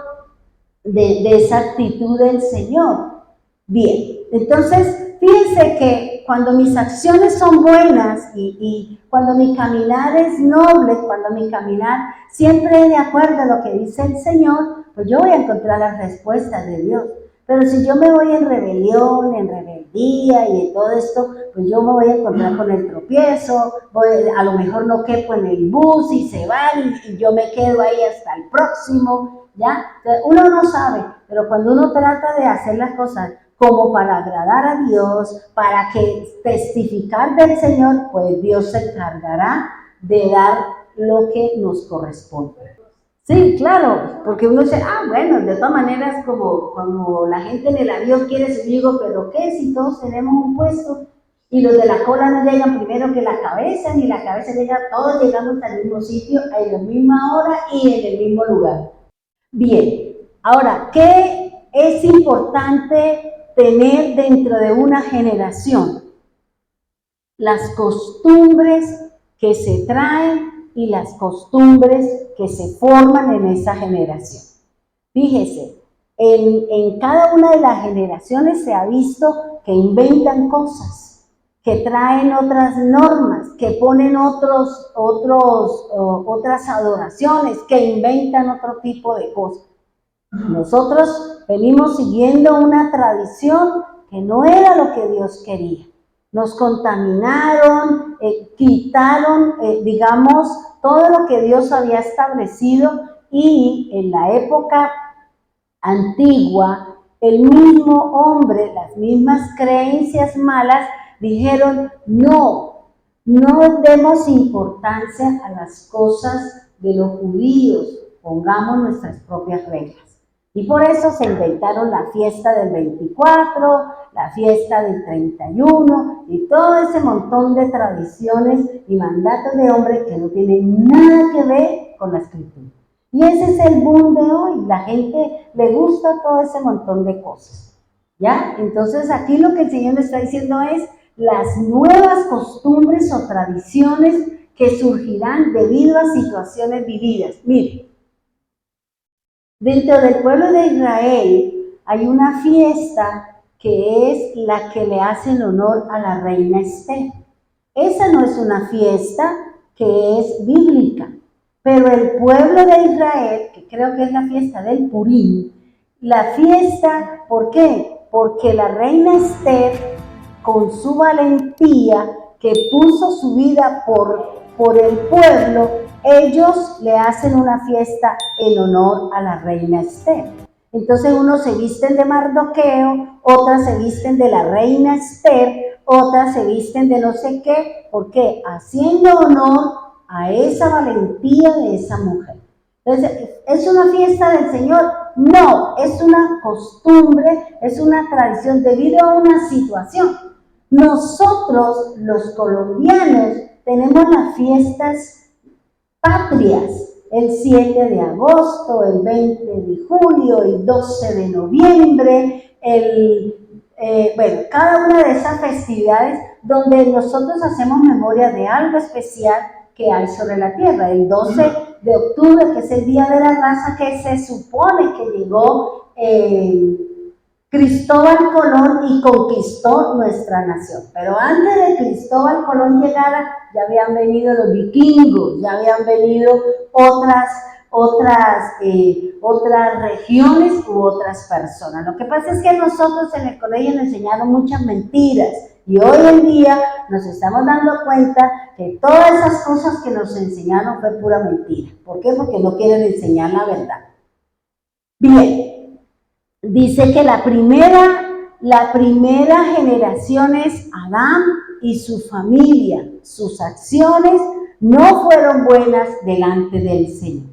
de esa actitud del Señor. Bien, entonces, fíjense que cuando mis acciones son buenas y cuando mi caminar es noble, cuando mi caminar siempre es de acuerdo a lo que dice el Señor, pues yo voy a encontrar las respuestas de Dios. Pero si yo me voy en rebelión, en rebeldía y en todo esto, pues yo me voy a encontrar con el tropiezo, a lo mejor no quepo en el bus y se van y yo me quedo ahí hasta el próximo, ¿ya? Uno no sabe, pero cuando uno trata de hacer las cosas como para agradar a Dios, para que testificar del Señor, pues Dios se encargará de dar lo que nos corresponde. Sí, claro, porque uno dice, bueno, de todas maneras, como la gente en el avión quiere subir, digo, pero ¿qué si todos tenemos un puesto? Y los de la cola no llegan primero que la cabeza, ni la cabeza llega, todos llegamos al mismo sitio, en la misma hora y en el mismo lugar. Bien, ahora, ¿qué es importante tener dentro de una generación? Las costumbres que se traen y las costumbres que se forman en esa generación. Fíjese, en cada una de las generaciones se ha visto que inventan cosas, que traen otras normas, que ponen otras adoraciones, que inventan otro tipo de cosas. Nosotros venimos siguiendo una tradición que no era lo que Dios quería. Nos contaminaron, quitaron, digamos, todo lo que Dios había establecido y en la época antigua, el mismo hombre, las mismas creencias malas, dijeron, no demos importancia a las cosas de los judíos, pongamos nuestras propias reglas. Y por eso se inventaron la fiesta del 24, la fiesta del 31 y todo ese montón de tradiciones y mandatos de hombre que no tienen nada que ver con la escritura. Y ese es el boom de hoy, la gente le gusta todo ese montón de cosas. ¿Ya? Entonces aquí lo que el Señor nos está diciendo es las nuevas costumbres o tradiciones que surgirán debido a situaciones vividas. Miren, dentro del pueblo de Israel hay una fiesta que es la que le hacen honor a la reina Esther. Esa no es una fiesta que es bíblica, pero el pueblo de Israel, que creo que es la fiesta del Purim, la fiesta, ¿por qué? Porque la reina Esther, con su valentía, que puso su vida por el pueblo, ellos le hacen una fiesta en honor a la reina Esther. Entonces unos se visten de Mardoqueo, otras se visten de la reina Esther, otras se visten de no sé qué, ¿por qué? Haciendo honor a esa valentía de esa mujer. Entonces, ¿es una fiesta del Señor? No, es una costumbre, es una tradición debido a una situación. Nosotros, los colombianos, tenemos las fiestas patrias, el 7 de agosto, el 20 de julio, el 12 de noviembre, cada una de esas festividades donde nosotros hacemos memoria de algo especial que hay sobre la tierra. El 12 de octubre, que es el Día de la Raza, que se supone que llegó Cristóbal Colón y conquistó nuestra nación. Pero antes de Cristóbal Colón llegara, ya habían venido los vikingos, ya habían venido otras regiones u otras personas. Lo que pasa es que nosotros en el colegio nos enseñaron muchas mentiras y hoy en día nos estamos dando cuenta que todas esas cosas que nos enseñaron fue pura mentira. ¿Por qué? Porque no quieren enseñar la verdad. Bien, dice que la primera generación es Adán y su familia. Sus acciones no fueron buenas delante del Señor.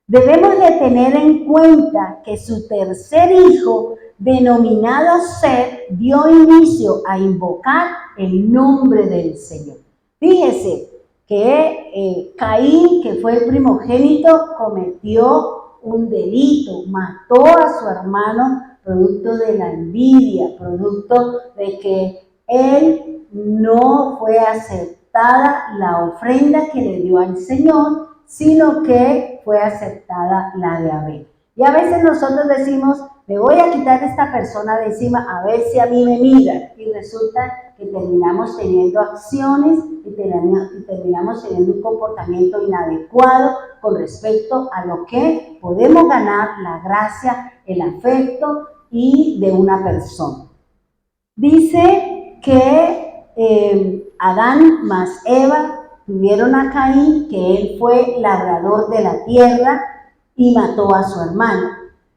Debemos de tener en cuenta que su tercer hijo, denominado Set, dio inicio a invocar el nombre del Señor. Fíjese que Caín, que fue el primogénito, cometió un delito, mató a su hermano producto de la envidia, producto de que él no fue aceptada la ofrenda que le dio al Señor, sino que fue aceptada la de Abel. Y a veces nosotros decimos, me voy a quitar a esta persona de encima a ver si a mí me mira. Y resulta que terminamos teniendo acciones y terminamos teniendo un comportamiento inadecuado con respecto a lo que podemos ganar la gracia, el afecto y de una persona. Dice que Adán más Eva tuvieron a Caín, que él fue labrador de la tierra y mató a su hermano.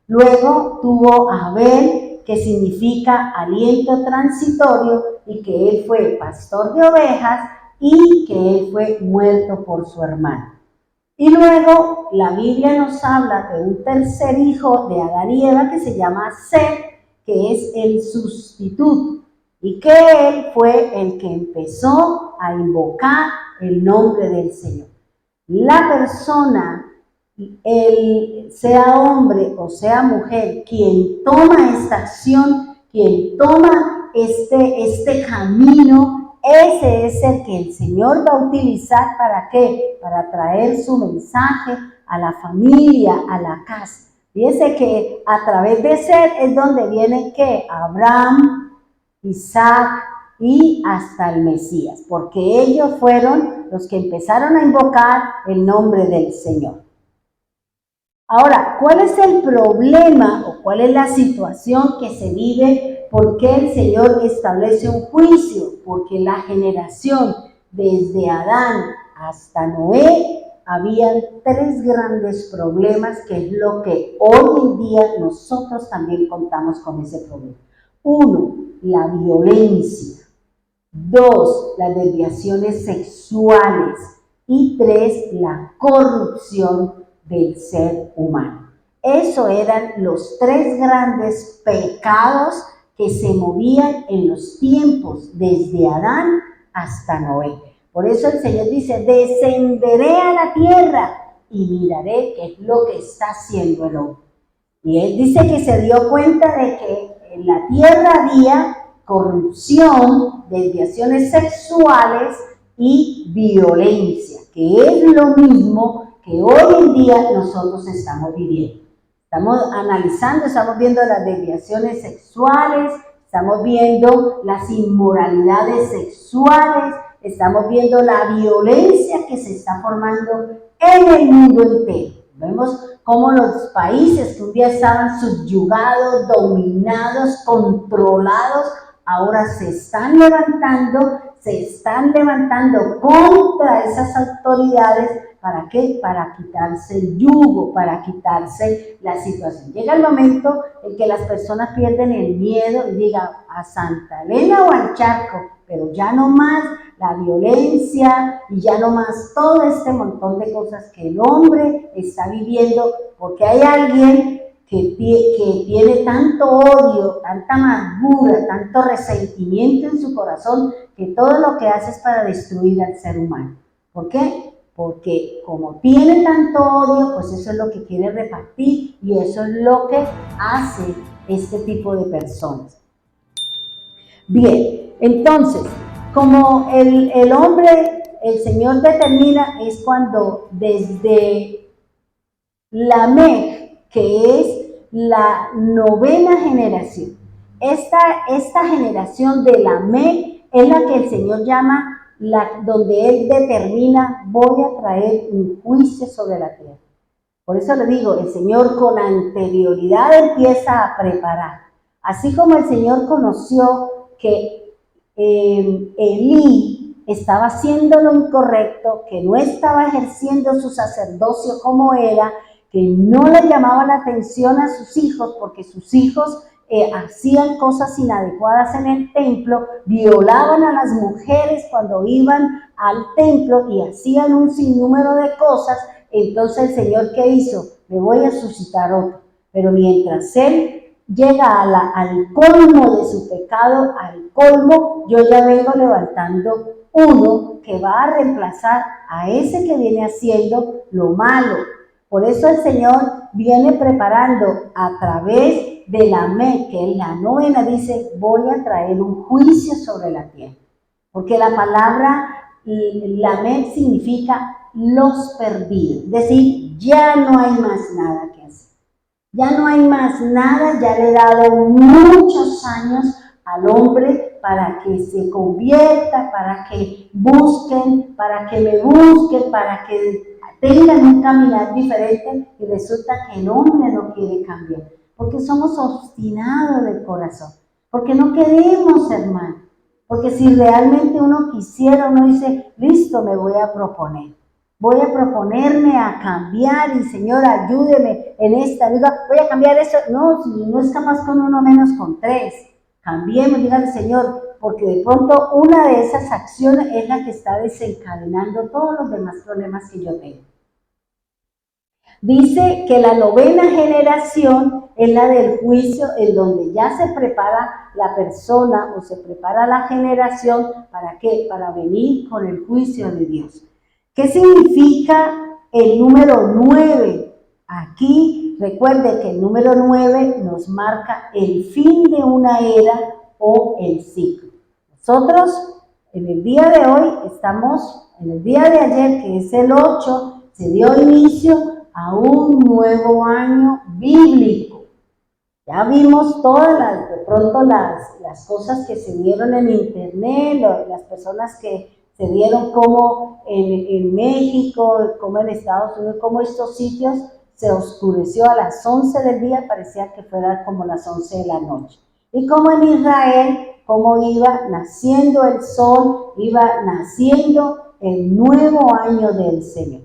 Luego tuvo a Abel, que significa aliento transitorio, y que él fue pastor de ovejas y que él fue muerto por su hermano. Y luego la Biblia nos habla de un tercer hijo de Adán y Eva que se llama Set, que es el sustituto, y que él fue el que empezó a invocar el nombre del Señor. La persona, sea hombre o sea mujer, quien toma esta acción, quien toma este camino, ese es el que el Señor va a utilizar. ¿Para qué? Para traer su mensaje a la familia, a la casa. Fíjense que a través de Set es donde vienen que Abraham, Isaac y hasta el Mesías, porque ellos fueron los que empezaron a invocar el nombre del Señor. Ahora, ¿cuál es el problema o cuál es la situación que se vive? ¿Por qué el Señor establece un juicio? Porque la generación desde Adán hasta Noé habían tres grandes problemas, que es lo que hoy en día nosotros también contamos con ese problema. 1, la violencia. 2, las desviaciones sexuales. Y 3, la corrupción del ser humano. Esos eran los tres grandes pecados que se movían en los tiempos desde Adán hasta Noé. Por eso el Señor dice, descenderé a la tierra y miraré qué es lo que está haciendo el hombre. Y él dice que se dio cuenta de que en la tierra había corrupción, desviaciones sexuales y violencia, que es lo mismo que hoy en día nosotros estamos viviendo. Estamos analizando, estamos viendo las desviaciones sexuales, estamos viendo las inmoralidades sexuales, estamos viendo la violencia que se está formando en el mundo entero. Vemos cómo los países que un día estaban subyugados, dominados, controlados, ahora se están levantando contra esas autoridades. ¿Para qué? Para quitarse el yugo, para quitarse la situación. Llega el momento en que las personas pierden el miedo y digan a Santa Elena o al charco, pero ya no más la violencia y ya no más todo este montón de cosas que el hombre está viviendo, porque hay alguien que tiene tanto odio, tanta amargura, tanto resentimiento en su corazón, que todo lo que hace es para destruir al ser humano. ¿Por qué? Porque como tiene tanto odio, pues eso es lo que quiere repartir y eso es lo que hace este tipo de personas. Bien, entonces, como el hombre, el Señor determina, es cuando desde Lamec, que es la 9ª generación, esta generación de Lamec es la que el Señor llama donde Él determina, voy a traer un juicio sobre la tierra. Por eso le digo, el Señor con anterioridad empieza a preparar. Así como el Señor conoció que Elí estaba haciendo lo incorrecto, que no estaba ejerciendo su sacerdocio como era, que no le llamaba la atención a sus hijos, porque sus hijos hacían cosas inadecuadas en el templo, violaban a las mujeres cuando iban al templo y hacían un sinnúmero de cosas. Entonces el Señor, ¿qué hizo? Le voy a suscitar otro. Pero mientras él llega al colmo de su pecado, al colmo, yo ya vengo levantando uno que va a reemplazar a ese que viene haciendo lo malo. Por eso el Señor viene preparando a través de Lamec, que es la 9ª, dice, voy a traer un juicio sobre la tierra. Porque la palabra Lamec significa los perdidos. Es decir, ya no hay más nada que hacer. Ya no hay más nada, ya le he dado muchos años al hombre para que se convierta, para que busquen, para que me busquen, para que tengan un caminar diferente, y resulta que el hombre no quiere cambiar, porque somos obstinados del corazón, porque no queremos, hermano, porque si realmente uno quisiera, uno dice, listo, me voy a proponer. Voy a proponerme a cambiar y Señor, ayúdeme en esta. Diga, voy a cambiar eso. No, si no es capaz con uno, menos con 3. Cambiemos, dígale, Señor, porque de pronto una de esas acciones es la que está desencadenando todos los demás problemas que yo tengo. Dice que la 9ª generación es la del juicio, en donde ya se prepara la persona o se prepara la generación. ¿Para qué? Para venir con el juicio de Dios. ¿Qué significa el número 9? Aquí recuerde que el número 9 nos marca el fin de una era o el ciclo. Nosotros en el día de hoy estamos, en el día de ayer, que es el 8, se dio inicio a un nuevo año bíblico. Ya vimos todas de pronto las cosas que se dieron en internet, las personas que se dieron como en México, como en Estados Unidos, como estos sitios se oscureció a las 11 del día, parecía que fuera como las 11 de la noche. Y como en Israel, como iba naciendo el sol, iba naciendo el nuevo año del Señor.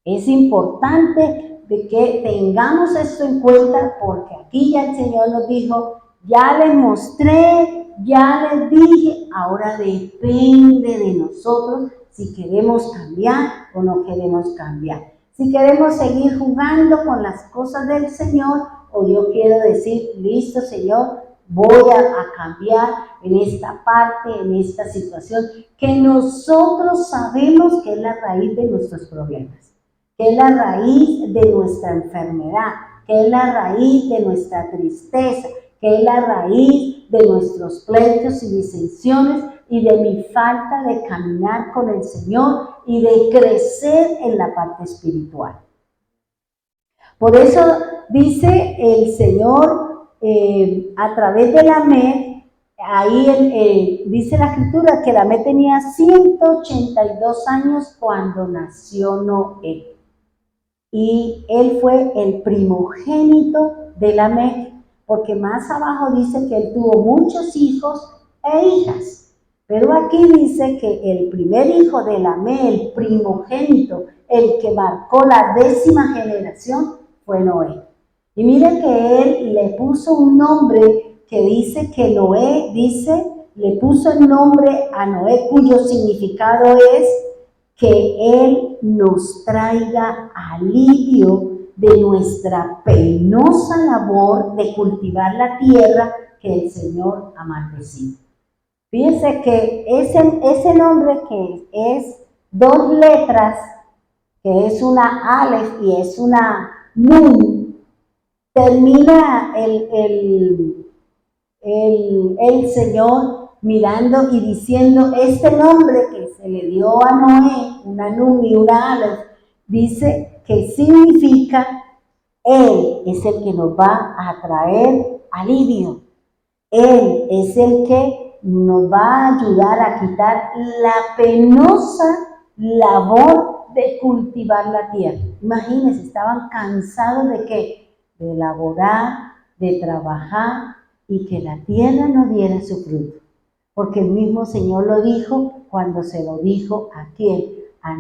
Es importante de que tengamos esto en cuenta, porque aquí ya el Señor nos dijo, ya les mostré, ya les dije, ahora depende de nosotros si queremos cambiar o no queremos cambiar. Si queremos seguir jugando con las cosas del Señor, o yo quiero decir, listo, Señor, voy a cambiar en esta parte, en esta situación, que nosotros sabemos que es la raíz de nuestros problemas, que es la raíz de nuestra enfermedad, que es la raíz de nuestra tristeza, que es la raíz de nuestros pleitos y disensiones y de mi falta de caminar con el Señor y de crecer en la parte espiritual. Por eso dice el Señor a través de Lamec ahí dice la escritura que Lamé tenía 182 años cuando nació Noé. Y él fue el primogénito de Lamé, porque más abajo dice que él tuvo muchos hijos e hijas. Pero aquí dice que el primer hijo de Lamé, el primogénito, el que marcó la 10ª generación, fue Noé. Y mire que él le puso un nombre que dice que Noé, le puso el nombre a Noé, cuyo significado es que Él nos traiga alivio de nuestra penosa labor de cultivar la tierra que el Señor ha maldecido. Fíjense que ese nombre que es 2 letras, que es una Aleph y es una Nun, termina el Señor mirando y diciendo, este nombre que se le dio a Noé, una Nun y una Aleph, dice que significa, Él es el que nos va a traer alivio. Él es el que nos va a ayudar a quitar la penosa labor de cultivar la tierra. Imagínense, estaban cansados de ¿qué? De elaborar, de trabajar y que la tierra no diera su fruto. Porque el mismo Señor lo dijo cuando se lo dijo a ¿quién? A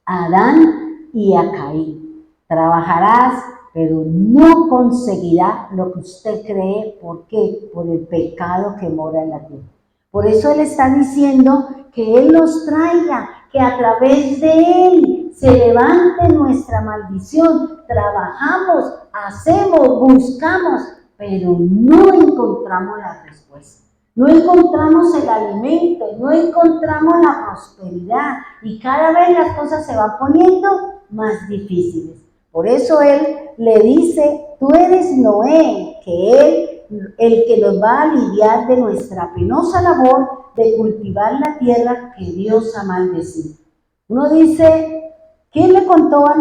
Adán y a Caín. Trabajarás, pero no conseguirá lo que usted cree. ¿Por qué? Por el pecado que mora en la tierra. Por eso Él está diciendo que Él nos traiga, que a través de Él se levante nuestra maldición. Trabajamos, hacemos, buscamos, pero no encontramos la respuesta. No encontramos el alimento, no encontramos la prosperidad y cada vez las cosas se van poniendo más difíciles. Por eso Él le dice, tú eres Noé, que Él, el que nos va a aliviar de nuestra penosa labor de cultivar la tierra que Dios ha maldecido. Uno dice, ¿quién le contó a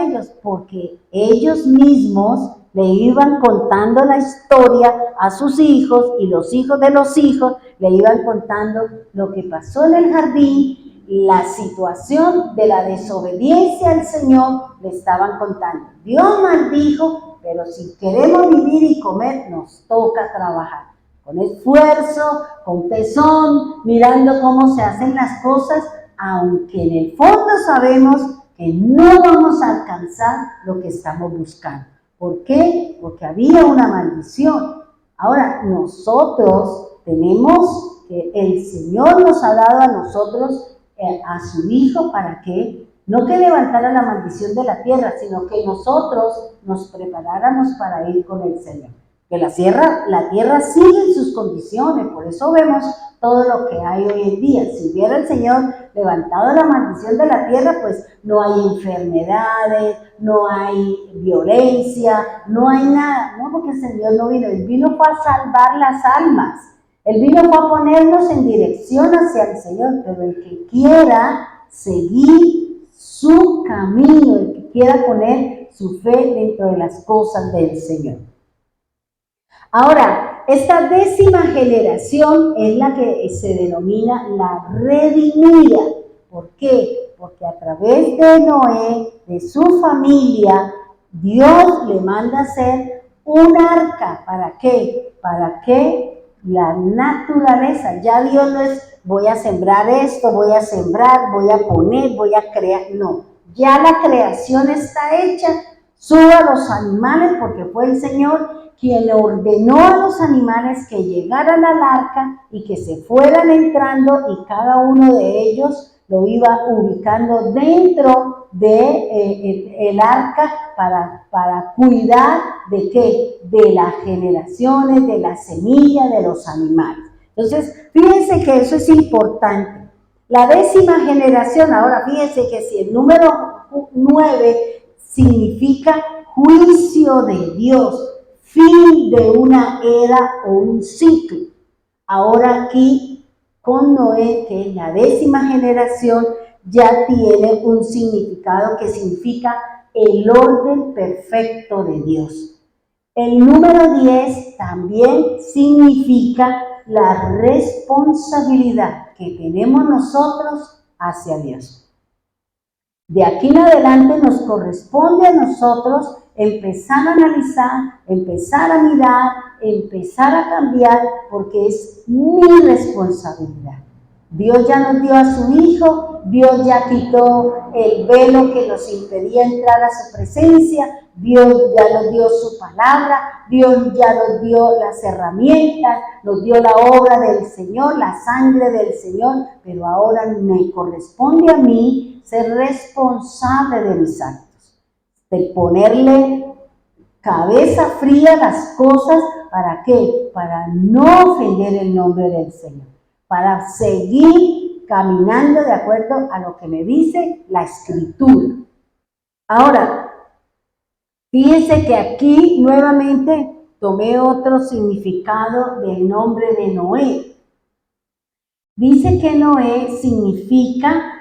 ellos? Porque ellos mismos le iban contando la historia a sus hijos y los hijos de los hijos le iban contando lo que pasó en el jardín, la situación de la desobediencia al Señor, le estaban contando. Dios maldijo, pero si queremos vivir y comer, nos toca trabajar. Con esfuerzo, con tesón, mirando cómo se hacen las cosas, aunque en el fondo sabemos que no vamos a alcanzar lo que estamos buscando. ¿Por qué? Porque había una maldición. Ahora, nosotros tenemos que el Señor nos ha dado a nosotros, a su Hijo, para que, no que levantara la maldición de la tierra, sino que nosotros nos preparáramos para ir con el Señor. Que la tierra sigue en sus condiciones, por eso vemos todo lo que hay hoy en día. Si hubiera el Señor levantado la maldición de la tierra, pues no hay enfermedades, no hay violencia, no hay nada. No, porque el Señor no vino, Él vino fue a salvar las almas. Él vino fue a ponernos en dirección hacia el Señor, pero el que quiera seguir su camino, el que quiera poner su fe dentro de las cosas del Señor. Ahora, esta 10ª generación es la que se denomina la redimida. ¿Por qué? Porque a través de Noé, de su familia, Dios le manda hacer un arca. ¿Para qué? Para que la naturaleza, ya Dios no es voy a sembrar esto, voy a sembrar, voy a poner, voy a crear. No, ya la creación está hecha. Suba a los animales porque fue el Señor quien le ordenó a los animales que llegaran al arca y que se fueran entrando y cada uno de ellos lo iba ubicando dentro de el arca para cuidar de ¿qué? De las generaciones, de la semilla, de los animales. Entonces, fíjense que eso es importante. La 10ª generación, ahora fíjense que si el número 9 significa juicio de Dios, fin de una era o un ciclo. Ahora aquí con Noé, que es la 10ª generación, ya tiene un significado que significa el orden perfecto de Dios. El número 10 también significa la responsabilidad que tenemos nosotros hacia Dios. De aquí en adelante nos corresponde a nosotros empezar a analizar, empezar a mirar, empezar a cambiar, porque es mi responsabilidad. Dios ya nos dio a su Hijo, Dios ya quitó el velo que nos impedía entrar a su presencia, Dios ya nos dio su palabra, Dios ya nos dio las herramientas, nos dio la obra del Señor, la sangre del Señor, pero ahora me corresponde a mí ser responsable de mis actos, de ponerle cabeza fría a las cosas. ¿Para qué? Para no ofender el nombre del Señor, para seguir caminando de acuerdo a lo que me dice la Escritura. Ahora, fíjense que aquí nuevamente tomé otro significado del nombre de Noé. Dice que Noé significa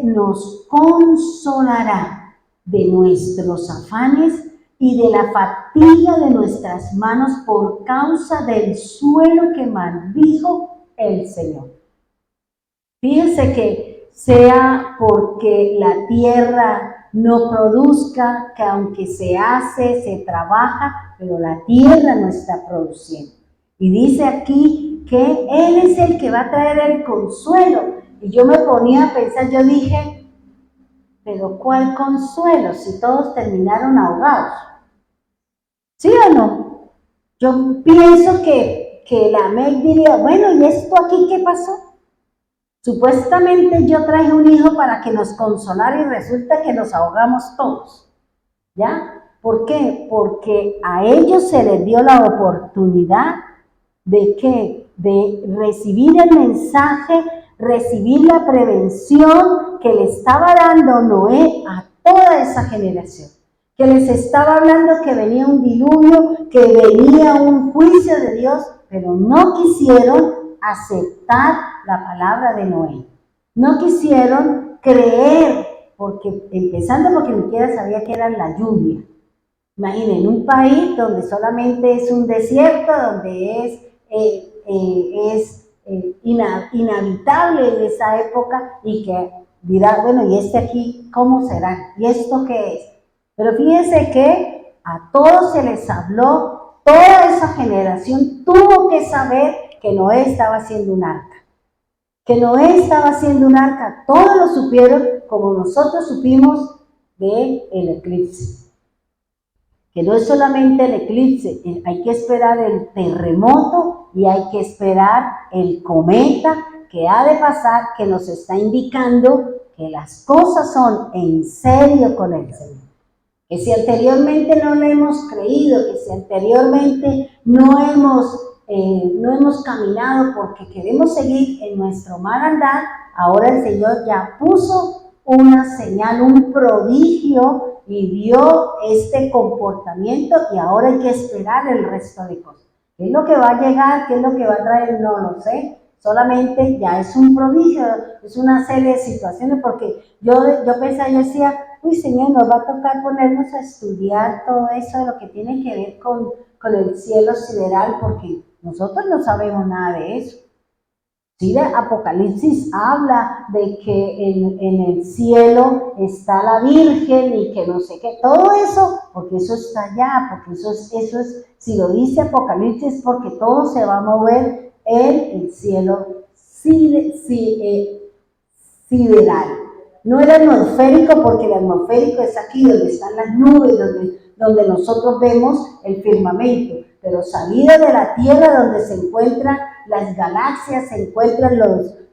nos consolará de nuestros afanes y de la fatiga de nuestras manos por causa del suelo que maldijo el Señor. Fíjense que sea porque la tierra no produzca, que aunque se hace, se trabaja, pero la tierra no está produciendo. Y dice aquí que Él es el que va a traer el consuelo. Y yo me ponía a pensar, yo dije, pero ¿cuál consuelo si todos terminaron ahogados? ¿Sí o no? Yo pienso que la MEC diría, bueno, ¿y esto aquí qué pasó? Supuestamente yo traje un hijo para que nos consolara y resulta que nos ahogamos todos. ¿Ya? ¿Por qué? Porque a ellos se les dio la oportunidad de ¿qué? De recibir el mensaje, recibir la prevención que le estaba dando Noé a toda esa generación. Que les estaba hablando que venía un diluvio, que venía un juicio de Dios, pero no quisieron aceptar la palabra de Noé. No quisieron creer, empezando porque ni siquiera sabía que era la lluvia. Imaginen, un país donde solamente es un desierto, donde es inhabitable en esa época y que dirá, bueno, ¿y este aquí cómo será? ¿Y esto qué es? Pero fíjense que a todos se les habló, toda esa generación tuvo que saber que Noé estaba haciendo un arca. Que Noé estaba haciendo un arca, todos lo supieron como nosotros supimos del eclipse. Que no es solamente el eclipse, hay que esperar el terremoto y hay que esperar el cometa que ha de pasar, que nos está indicando que las cosas son en serio con el Señor. Que si anteriormente no le hemos creído, que si anteriormente no hemos caminado porque queremos seguir en nuestro mal andar, ahora el Señor ya puso una señal, un prodigio y dio este comportamiento y ahora hay que esperar el resto de cosas. ¿Qué es lo que va a llegar? ¿Qué es lo que va a traer? No lo sé. Solamente ya es un prodigio, es una serie de situaciones porque yo pensaba, yo decía, uy Señor, nos va a tocar ponernos a estudiar todo eso de lo que tiene que ver con el cielo sideral porque nosotros no sabemos nada de eso. Sí, Apocalipsis habla de que en el cielo está la Virgen y que no sé qué, todo eso, porque eso está allá, porque eso es, si lo dice Apocalipsis, porque todo se va a mover en el cielo sideral. No el atmosférico, porque el atmosférico es aquí donde están las nubes, donde nosotros vemos el firmamento, pero salida de la Tierra donde se encuentran las galaxias, se encuentran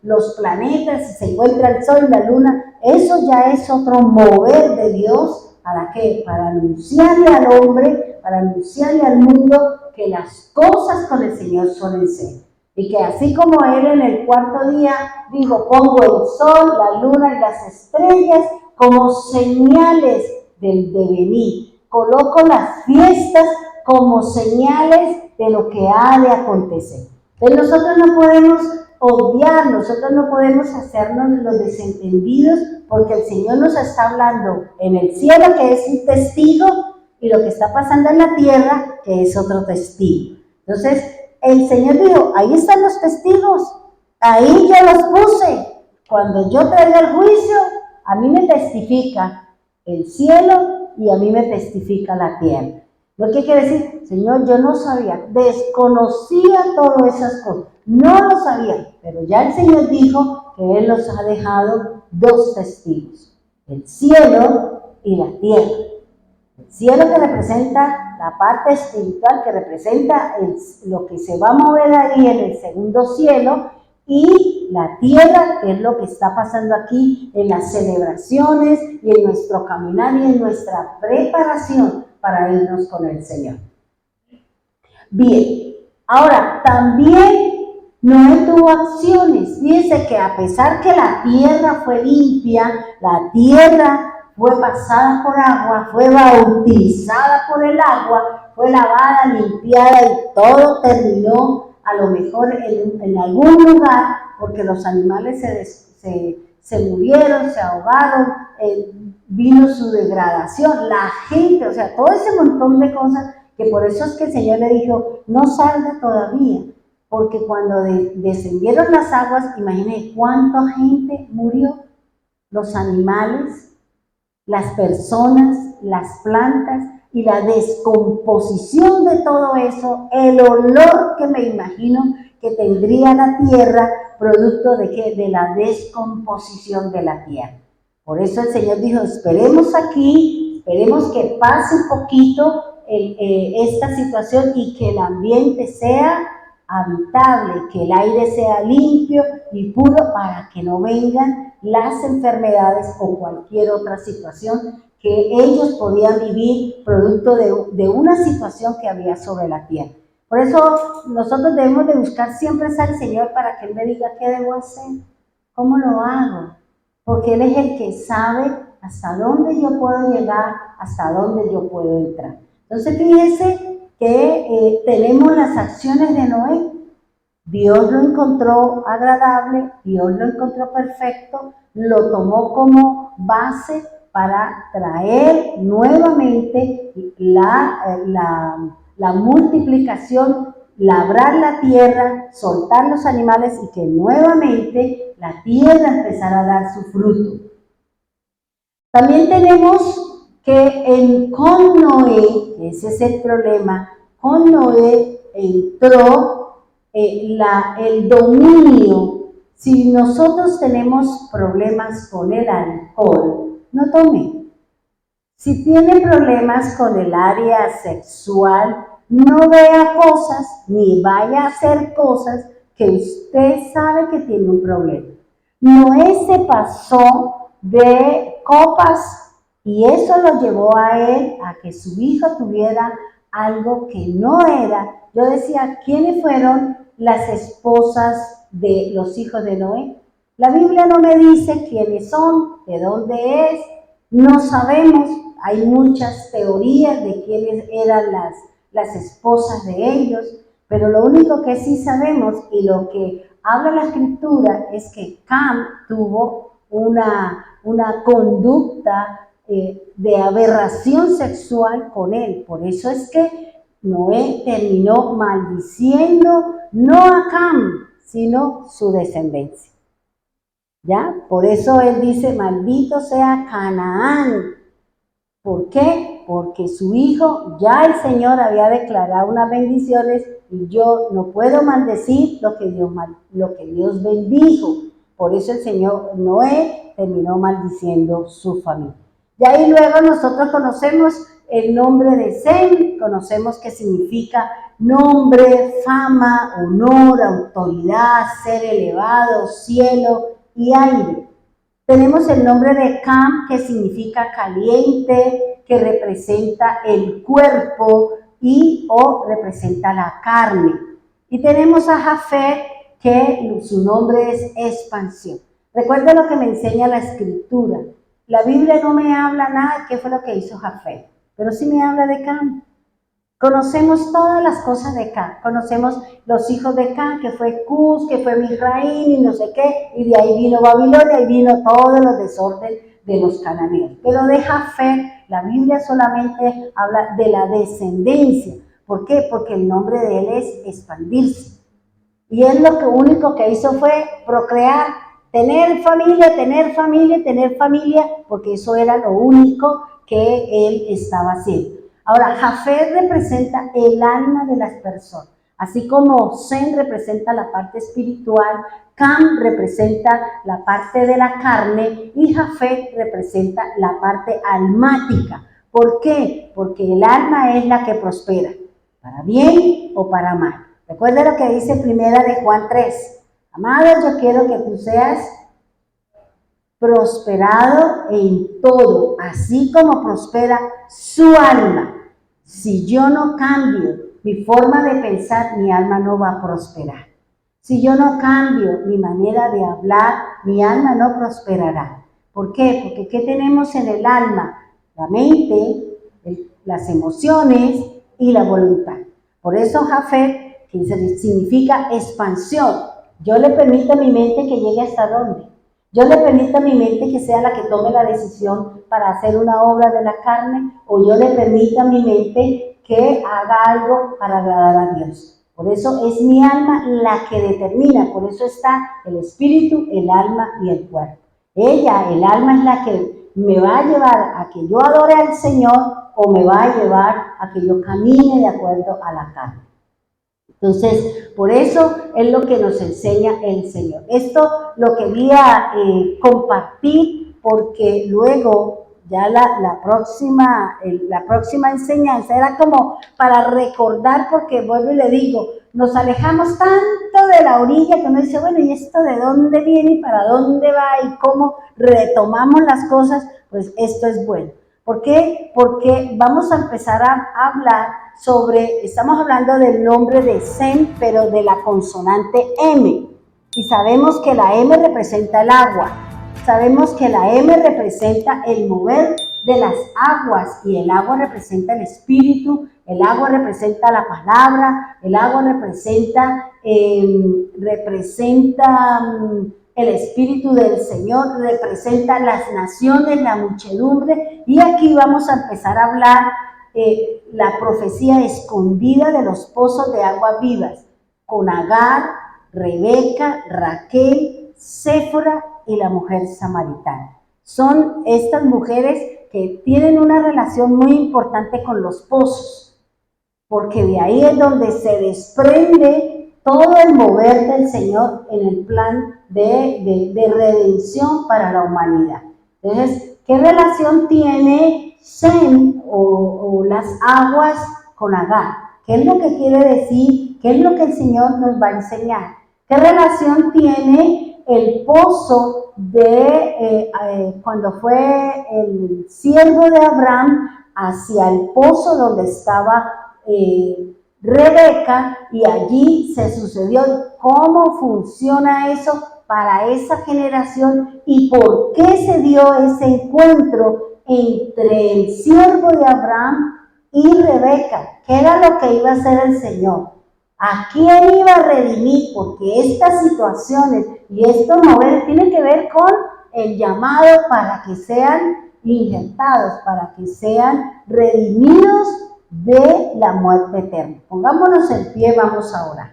los planetas, se encuentra el Sol, la Luna, eso ya es otro mover de Dios. ¿Para qué? Para anunciarle al hombre, para anunciarle al mundo que las cosas con el Señor son en serio. Y que así como Él en el cuarto día dijo, pongo el sol, la luna y las estrellas como señales del devenir. Coloco las fiestas como señales de lo que ha de acontecer. Entonces nosotros no podemos obviar, nosotros no podemos hacernos los desentendidos porque el Señor nos está hablando en el cielo, que es un testigo, y lo que está pasando en la tierra, que es otro testigo. Entonces, el Señor dijo, ahí están los testigos, ahí yo los puse. Cuando yo traiga el juicio, a mí me testifica el cielo y a mí me testifica la tierra. Lo que quiere decir, Señor, yo no sabía, desconocía todas esas cosas, no lo sabía, pero ya el Señor dijo que Él nos ha dejado dos testigos, el cielo y la tierra. El cielo que representa la parte espiritual, que representa lo que se va a mover ahí en el segundo cielo, y la tierra, que es lo que está pasando aquí en las celebraciones y en nuestro caminar y en nuestra preparación para irnos con el Señor. Bien, ahora también Noé tuvo acciones. Fíjense que a pesar que la tierra fue limpia, la tierra fue pasada por agua, fue bautizada por el agua, fue lavada, limpiada y todo terminó a lo mejor en algún lugar, porque los animales se murieron, se ahogaron, vino su degradación, la gente, o sea, todo ese montón de cosas, que por eso es que el Señor le dijo, no salga todavía, porque cuando descendieron las aguas, imagínense cuánta gente murió, los animales, las personas, las plantas, y la descomposición de todo eso, el olor que me imagino que tendría la tierra, producto de ¿qué? De la descomposición de la tierra. Por eso el Señor dijo, esperemos aquí, esperemos que pase un poquito esta situación y que el ambiente sea habitable, que el aire sea limpio y puro para que no vengan las enfermedades o cualquier otra situación que ellos podían vivir producto de una situación que había sobre la tierra. Por eso nosotros debemos de buscar siempre al Señor para que Él me diga qué debo hacer, cómo lo hago, porque Él es el que sabe hasta dónde yo puedo llegar, hasta dónde yo puedo entrar. Entonces fíjense que tenemos las acciones de Noé. Dios lo encontró agradable, Dios lo encontró perfecto, lo tomó como base para traer nuevamente la multiplicación, labrar la tierra, soltar los animales y que nuevamente la tierra empezara a dar su fruto. También tenemos que con Noé, ese es el problema, con Noé entró el dominio. Si nosotros tenemos problemas con el alcohol, no tome. Si tiene problemas con el área sexual, no vea cosas ni vaya a hacer cosas que usted sabe que tiene un problema. Noé se pasó de copas y eso lo llevó a él a que su hijo tuviera algo que no era. Yo decía, ¿quiénes fueron las esposas de los hijos de Noé? La Biblia no me dice quiénes son, de dónde es, no sabemos. Hay muchas teorías de quiénes eran las esposas de ellos, pero lo único que sí sabemos y lo que habla la Escritura es que Cam tuvo una conducta de aberración sexual con él. Por eso es que Noé terminó maldiciendo no a Cam, sino su descendencia. ¿Ya? Por eso él dice, maldito sea Canaán. ¿Por qué? Porque su hijo, ya el Señor había declarado unas bendiciones y yo no puedo maldecir lo que Dios bendijo. Por eso el Señor Noé terminó maldiciendo su familia. De ahí luego nosotros conocemos el nombre de Sem, conocemos que significa nombre, fama, honor, autoridad, ser elevado, cielo y aire. Tenemos el nombre de Cam, que significa caliente, que representa el cuerpo o representa la carne. Y tenemos a Jafet, que su nombre es expansión. Recuerden lo que me enseña la Escritura. La Biblia no me habla nada de qué fue lo que hizo Jafet, pero sí me habla de Cam. Conocemos todas las cosas de Cam, conocemos los hijos de Cam, que fue Cus, que fue Misraín y no sé qué, y de ahí vino Babilonia y vino todos los desorden de los cananeos. Pero de Jafet, la Biblia solamente habla de la descendencia. ¿Por qué? Porque el nombre de él es expandirse. Y él lo único que hizo fue procrear, tener familia, tener familia, tener familia, porque eso era lo único que él estaba haciendo. Ahora, Jafet representa el alma de las personas, así como Sem representa la parte espiritual, Cam representa la parte de la carne y Jafet representa la parte almática. ¿Por qué? Porque el alma es la que prospera, para bien o para mal. Recuerda lo que dice primera de Juan 3. Amados, yo quiero que tú seas prosperado en todo, así como prospera su alma. Si yo no cambio mi forma de pensar, mi alma no va a prosperar. Si yo no cambio mi manera de hablar, mi alma no prosperará. ¿Por qué? Porque ¿qué tenemos en el alma? La mente, las emociones y la voluntad. Por eso Jafet, que significa expansión, yo le permito a mi mente que llegue hasta dónde. Yo le permito a mi mente que sea la que tome la decisión para hacer una obra de la carne, o yo le permito a mi mente que haga algo para agradar a Dios. Por eso es mi alma la que determina, por eso está el espíritu, el alma y el cuerpo. Ella, el alma, es la que me va a llevar a que yo adore al Señor o me va a llevar a que yo camine de acuerdo a la carne. Entonces, por eso es lo que nos enseña el Señor. Esto lo quería compartir porque luego ya la próxima enseñanza era como para recordar, porque vuelvo y le digo, nos alejamos tanto de la orilla que uno dice, bueno, ¿y esto de dónde viene y para dónde va y cómo retomamos las cosas? Pues esto es bueno. ¿Por qué? Porque vamos a empezar a hablar estamos hablando del nombre de Sem, pero de la consonante M. Y sabemos que la M representa el agua. Sabemos que la M representa el mover de las aguas y el agua representa el espíritu, el agua representa la palabra, el agua representa el Espíritu del Señor, representa las naciones, la muchedumbre, y aquí vamos a empezar a hablar la profecía escondida de los pozos de aguas vivas, con Agar, Rebeca, Raquel, Séfora y la mujer samaritana. Son estas mujeres que tienen una relación muy importante con los pozos, porque de ahí es donde se desprende todo el mover del Señor en el plan de redención para la humanidad. Entonces, ¿qué relación tiene Sem o las aguas con Agar? ¿Qué es lo que quiere decir? ¿Qué es lo que el Señor nos va a enseñar? ¿Qué relación tiene el pozo cuando fue el siervo de Abraham hacia el pozo donde estaba Rebeca, y allí se sucedió? ¿Cómo funciona eso para esa generación y por qué se dio ese encuentro entre el siervo de Abraham y Rebeca? ¿Qué era lo que iba a hacer el Señor? ¿A quién iba a redimir? Porque estas situaciones y estos moveres tienen que ver con el llamado para que sean injertados, para que sean redimidos de la muerte eterna. Pongámonos en pie, vamos a orar.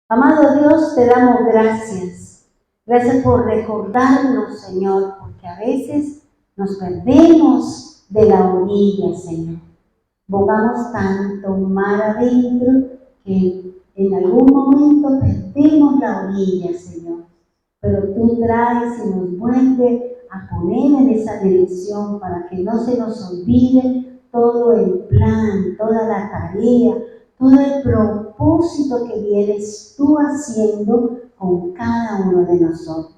Amado Dios, te damos gracias. Gracias por recordarnos, Señor, porque a veces nos perdemos de la orilla, Señor. Bogamos tanto mar adentro que en algún momento perdemos la orilla, Señor. Pero tú traes y nos vuelves a poner en esa dirección para que no se nos olvide todo el plan, toda la tarea, todo el propósito que vienes tú haciendo con cada uno de nosotros.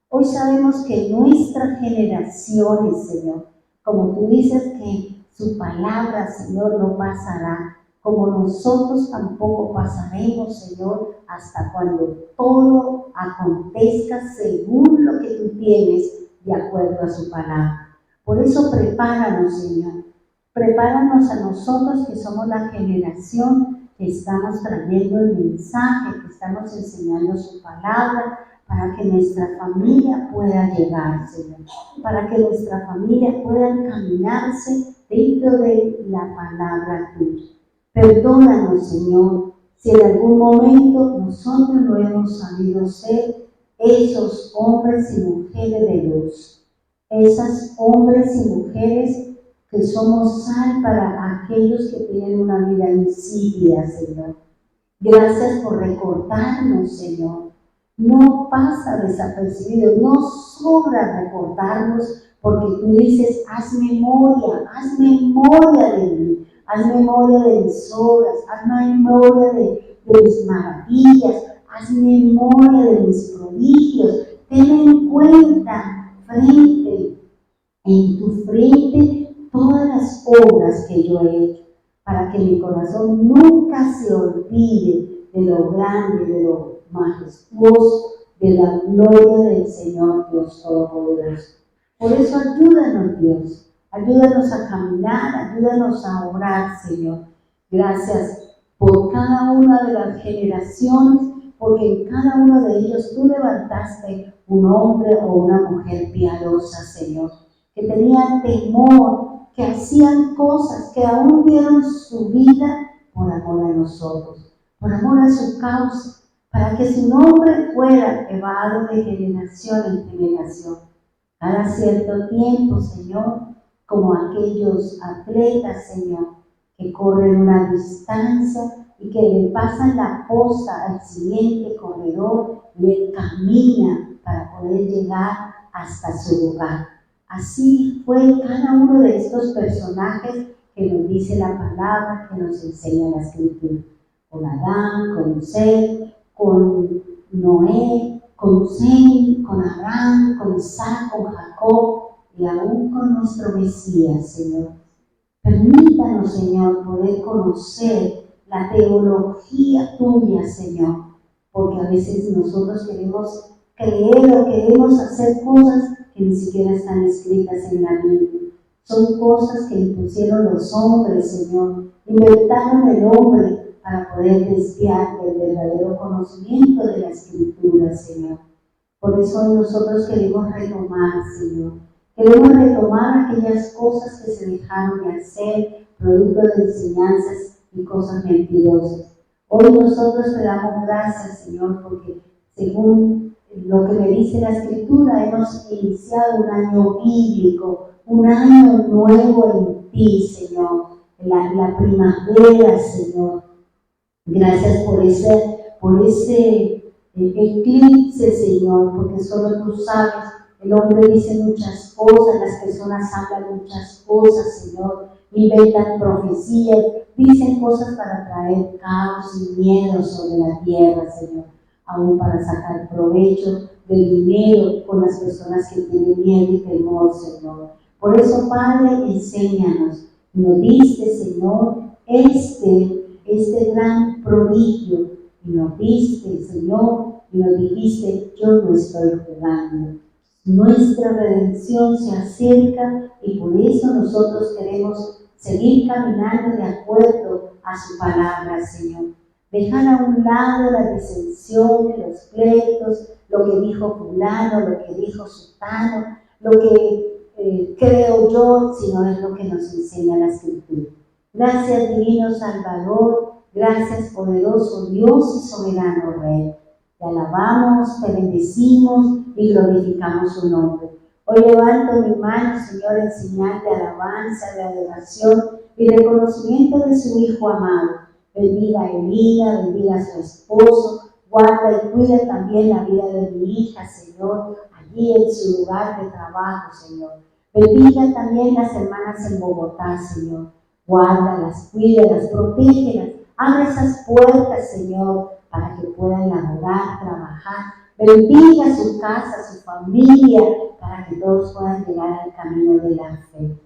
Hoy sabemos que nuestras generaciones, Señor, como tú dices que su palabra, Señor, no pasará, como nosotros tampoco pasaremos, Señor, hasta cuando todo acontezca según lo que tú tienes de acuerdo a su palabra. Por eso prepáranos, Señor. Prepáranos a nosotros que somos la generación que estamos trayendo el mensaje, que estamos enseñando su palabra, para que nuestra familia pueda llegar, Señor, para que nuestra familia pueda encaminarse dentro de la palabra tuya. Perdónanos, Señor, si en algún momento nosotros no hemos sabido ser esos hombres y mujeres de luz, esas hombres y mujeres que somos sal para aquellos que tienen una vida insípida, Señor. Gracias por recordarnos, Señor. No pasa desapercibido, no sobra recordarnos, porque tú dices, haz memoria de mí, haz memoria de mis obras, haz memoria de mis maravillas, haz memoria de mis prodigios. Ten en cuenta en tu frente todas las obras que yo he hecho, para que mi corazón nunca se olvide de lo grande, de lo majestuoso, de la gloria del Señor Dios Todopoderoso. Por eso ayúdanos, Dios, ayúdanos a caminar, ayúdanos a orar, Señor. Gracias por cada una de las generaciones, porque en cada uno de ellos tú levantaste un hombre o una mujer piadosa, Señor, que tenían temor, que hacían cosas, que aún dieron su vida por amor a nosotros, por amor a su causa, para que su nombre fuera llevado de generación en generación. Cada cierto tiempo, Señor, como aquellos atletas, Señor, que corren una distancia y que le pasan la posta al siguiente corredor y él camina para poder llegar hasta su lugar. Así fue cada uno de estos personajes que nos dice la palabra, que nos enseña la Escritura. Con Adán, con Seth, con Noé, con Sem, con Abraham, con Isaac, con Jacob y aún con nuestro Mesías, Señor. Permítanos, Señor, poder conocer la teología tuya, Señor, porque a veces nosotros queremos creer o queremos hacer cosas que ni siquiera están escritas en la Biblia. Son cosas que impusieron los hombres, Señor, inventaron el hombre para poder desviar del verdadero conocimiento de la Escritura, Señor. Por eso nosotros queremos retomar, Señor. Queremos retomar aquellas cosas que se dejaron de hacer, producto de enseñanzas y cosas mentirosas. Hoy nosotros te damos gracias, Señor, porque según lo que me dice la Escritura, hemos iniciado un año bíblico, un año nuevo en ti, Señor, la primavera, Señor. Gracias por ese eclipse, Señor, porque solo tú sabes. El hombre dice muchas cosas, las personas hablan muchas cosas, Señor, inventan profecías, dicen cosas para traer caos y miedo sobre la tierra, Señor, aún para sacar provecho del dinero con las personas que tienen miedo y temor, Señor. Por eso, Padre, enséñanos, nos diste, Señor, este gran prodigio, y nos diste, Señor, y nos dijiste, yo no estoy jugando. Nuestra redención se acerca y por eso nosotros queremos seguir caminando de acuerdo a su palabra, Señor. Dejar a un lado las disensiones, los pleitos, lo que dijo fulano, lo que dijo sutano, lo que creo yo, sino es lo que nos enseña la Escritura. Gracias, divino Salvador, gracias, poderoso Dios y soberano Rey. Te alabamos, te bendecimos y glorificamos su nombre. Hoy levanto mi mano, Señor, en señal de alabanza, de adoración y reconocimiento de su Hijo amado. Bendiga a Elida, bendiga a su esposo, guarda y cuida también la vida de mi hija, Señor, allí en su lugar de trabajo, Señor. Bendiga también las hermanas en Bogotá, Señor. Guárdalas, cuídalas, protégelas. Abre esas puertas, Señor, para que puedan laborar, trabajar. Bendiga su casa, su familia, para que todos puedan llegar al camino de la fe.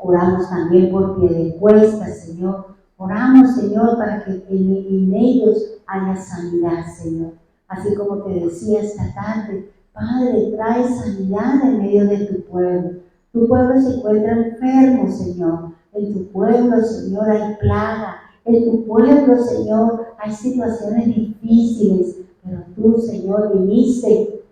Oramos también por Piedecuesta, Señor. Oramos, Señor, para que en ellos haya sanidad, Señor. Así como te decía esta tarde, Padre, trae sanidad en medio de tu pueblo. Tu pueblo se encuentra enfermo, Señor. En tu pueblo, Señor, hay plaga. En tu pueblo, Señor, hay situaciones difíciles. Pero tú, Señor, viniste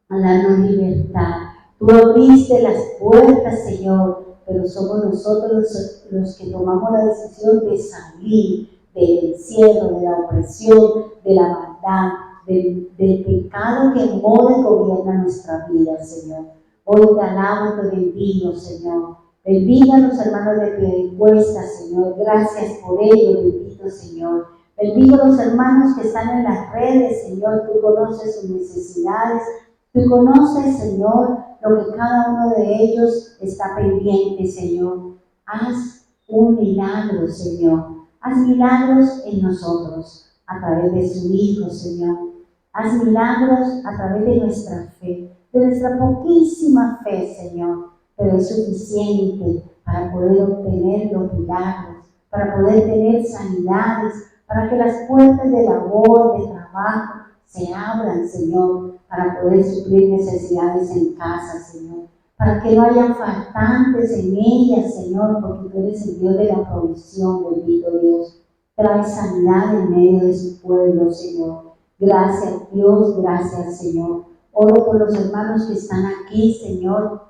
a darnos libertad. Tú abriste las puertas, Señor, pero somos nosotros los que tomamos la decisión de salir del encierro, de la opresión, de la maldad, del pecado que mora y gobierna nuestra vida, Señor. Hoy te alabo y te bendigo, Señor. Bendiga a los hermanos de Piedecuesta, Señor. Gracias por ello, bendito Señor. Bendigo a los hermanos que están en las redes, Señor. Tú conoces sus necesidades. Tú conoces, Señor, lo que cada uno de ellos está pendiente, Señor. Haz un milagro, Señor. Haz milagros en nosotros, a través de su Hijo, Señor. Haz milagros a través de nuestra fe, de nuestra poquísima fe, Señor, pero es suficiente para poder obtener los milagros, para poder tener sanidades, para que las puertas de labor, de trabajo, se abran, Señor, para poder suplir necesidades en casa, Señor, para que no haya faltantes en ellas, Señor, porque tú eres el Dios de la provisión, bendito Dios. Trae sanidad en medio de su pueblo, Señor. Gracias, Dios, gracias, Señor. Oro por los hermanos que están aquí, Señor.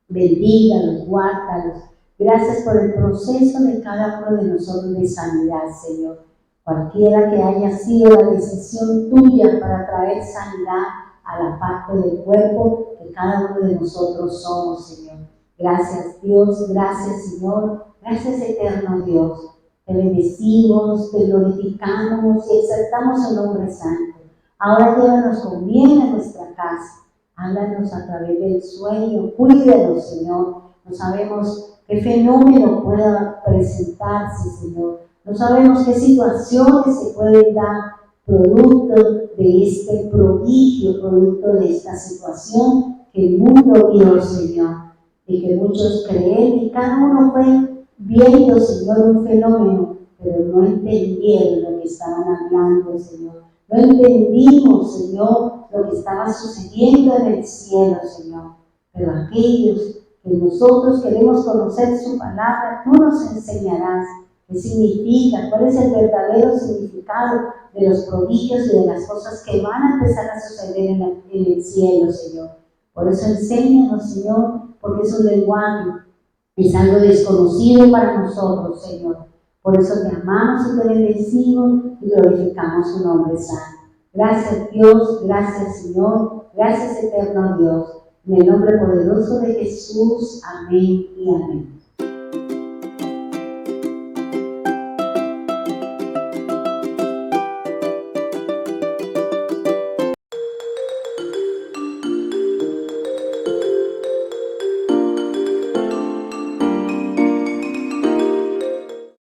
Bendígalos, guárdalos. Gracias por el proceso de cada uno de nosotros de sanidad, Señor. Cualquiera que haya sido la decisión tuya para traer sanidad a la parte del cuerpo que cada uno de nosotros somos, Señor. Gracias, Dios, gracias, Señor. Gracias, eterno Dios. Te bendecimos, te glorificamos y exaltamos el nombre santo. Ahora llévanos con bien a nuestra casa. Háblanos a través del sueño. Cuídanos, Señor. No sabemos qué fenómeno pueda presentarse, Señor. No sabemos qué situaciones se pueden dar producto de este prodigio, producto de esta situación que el mundo vio, Señor, y que muchos creen y cada uno fue viendo, Señor, un fenómeno, pero no entendieron lo que estaban hablando, Señor. No entendimos, Señor, lo que estaba sucediendo en el cielo, Señor. Pero aquellos que nosotros queremos conocer su palabra, tú nos enseñarás qué significa, cuál es el verdadero significado de los prodigios y de las cosas que van a empezar a suceder en el cielo, Señor. Por eso enséñanos, Señor, porque es un lenguaje, es algo desconocido para nosotros, Señor. Por eso te amamos y te bendecimos y glorificamos su nombre santo. Gracias, Dios, gracias, Señor, gracias, eterno Dios. En el nombre poderoso de Jesús, amén y amén.